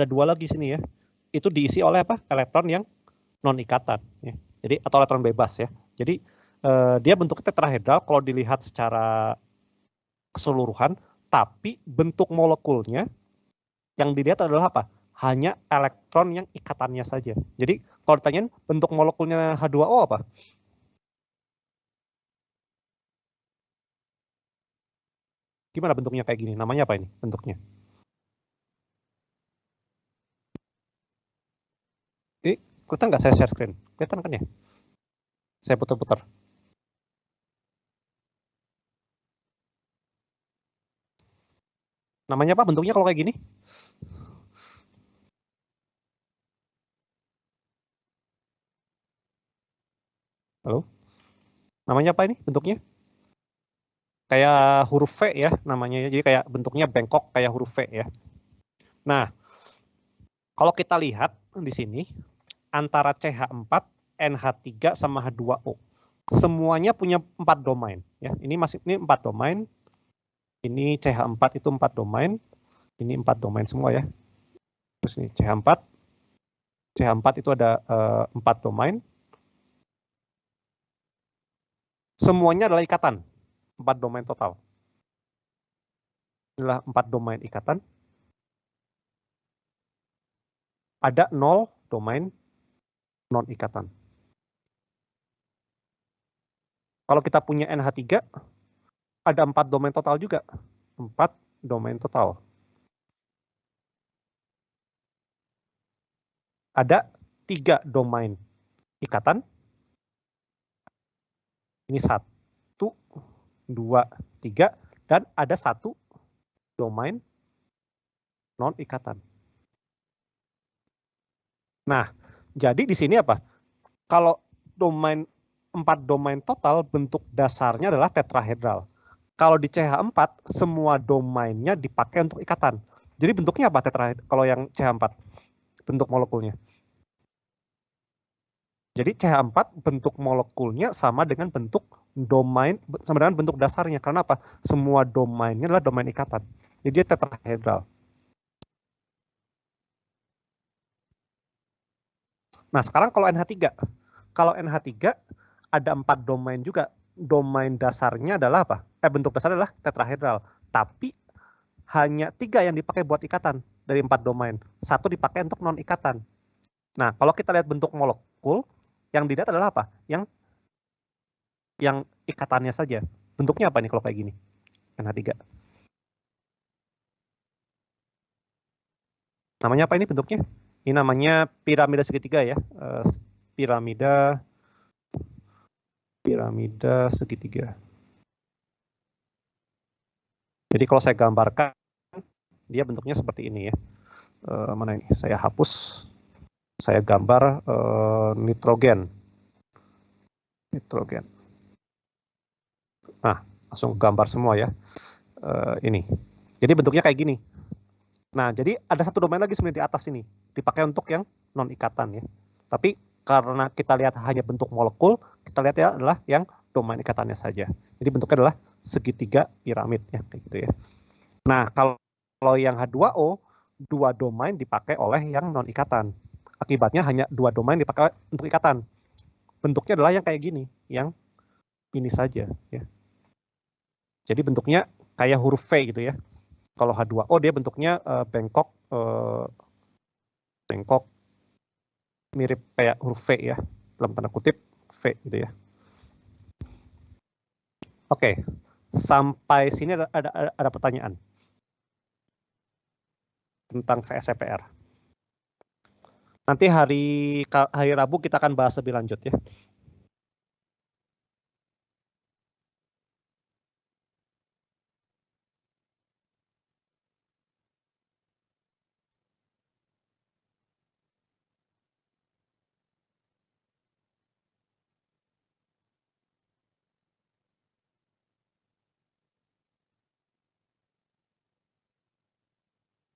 dua lagi sini ya. Itu diisi oleh apa? Elektron yang non ikatan ya. Jadi atau elektron bebas ya. Jadi dia bentuknya tetrahedral kalau dilihat secara keseluruhan, tapi bentuk molekulnya yang dilihat adalah apa? Hanya elektron yang ikatannya saja. Jadi kalau ditanyain bentuk molekulnya H2O apa? Gimana bentuknya kayak gini? Namanya apa ini bentuknya? Ini kelihatan nggak saya share screen? Kelihatan kan ya? Saya putar-putar. Namanya apa bentuknya kalau kayak gini? Halo? Namanya apa ini bentuknya? Kayak huruf V ya namanya. Jadi kayak bentuknya bengkok kayak huruf V ya. Nah, kalau kita lihat di sini antara CH4, NH3 sama H2O. Semuanya punya 4 domain ya. Ini 4 domain. Ini CH4 itu 4 domain. Ini 4 domain semua ya. Terus ini CH4. CH4 itu ada 4 domain. Semuanya adalah ikatan. 4 domain total. Inilah 4 domain ikatan. Ada 0 domain non ikatan. Kalau kita punya NH3, ada 4 domain total juga. 4 domain total. Ada 3 domain ikatan. Ini 1, 2, 3. Dan ada 1 domain non ikatan. Nah, jadi di sini apa? Kalau 4 domain total, bentuk dasarnya adalah tetrahedral. Kalau di CH4, semua domainnya dipakai untuk ikatan. Jadi bentuknya apa tetrahedral kalau yang CH4? Bentuk molekulnya. Jadi CH4 bentuk molekulnya sama dengan bentuk domain, sama dengan bentuk dasarnya. Karena apa? Semua domainnya adalah domain ikatan. Jadi dia tetrahedral. Nah sekarang kalau NH3. Kalau NH3 ada 4 domain juga. Domain dasarnya adalah apa? Bentuk dasarnya adalah tetrahedral. Tapi hanya 3 yang dipakai buat ikatan dari 4 domain. 1 dipakai untuk non ikatan. Nah kalau kita lihat bentuk molekul, yang dilihat adalah apa? Yang ikatannya saja. Bentuknya apa nih kalau kayak gini? NH3. Namanya apa ini bentuknya? Ini namanya piramida segitiga ya. Piramida segitiga. Jadi kalau saya gambarkan, dia bentuknya seperti ini ya. Mana ini? Saya hapus. Saya gambar nitrogen. Nah, langsung gambar semua ya. Ini. Jadi bentuknya kayak gini. Nah, jadi ada satu domain lagi sebenarnya di atas ini. Dipakai untuk yang non-ikatan ya. Tapi karena kita lihat hanya bentuk molekul, kita lihat ya adalah yang domain ikatannya saja. Jadi bentuknya adalah segitiga piramid ya, kayak gitu ya. Nah, kalau yang H2O, dua domain dipakai oleh yang non-ikatan. Akibatnya hanya dua domain dipakai untuk ikatan. Bentuknya adalah yang kayak gini, yang ini saja ya. Jadi bentuknya kayak huruf V gitu ya. Kalau H2O dia bentuknya bengkok mirip kayak huruf V ya, dalam tanda kutip V gitu ya. Oke, sampai sini ada pertanyaan tentang VSEPR. Nanti hari Rabu kita akan bahas lebih lanjut ya.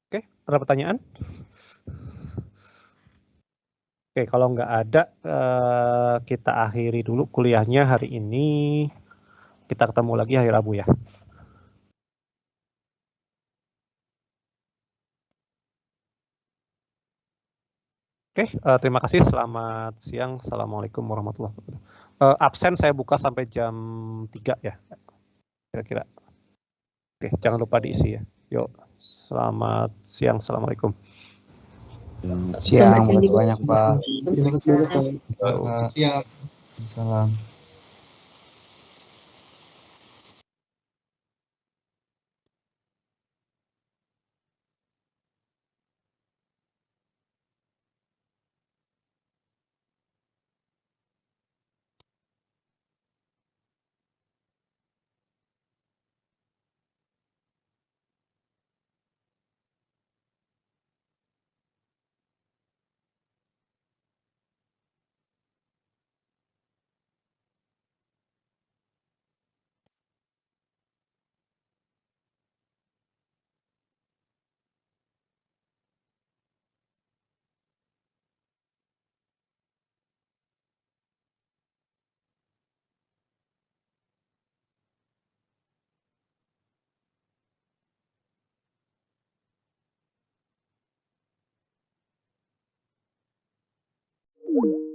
Oke, ada pertanyaan? Oke, kalau nggak ada, kita akhiri dulu kuliahnya hari ini. Kita ketemu lagi hari Rabu ya. Oke, terima kasih. Selamat siang. Assalamualaikum warahmatullahi wabarakatuh. Absen saya buka sampai jam 3 ya, kira-kira. Oke, jangan lupa diisi ya. Yuk, selamat siang. Assalamualaikum.
Siang,
siang juga.
banyak Pak.
Terima kasih banyak, Pak.
Siang. Salam.
Hmm.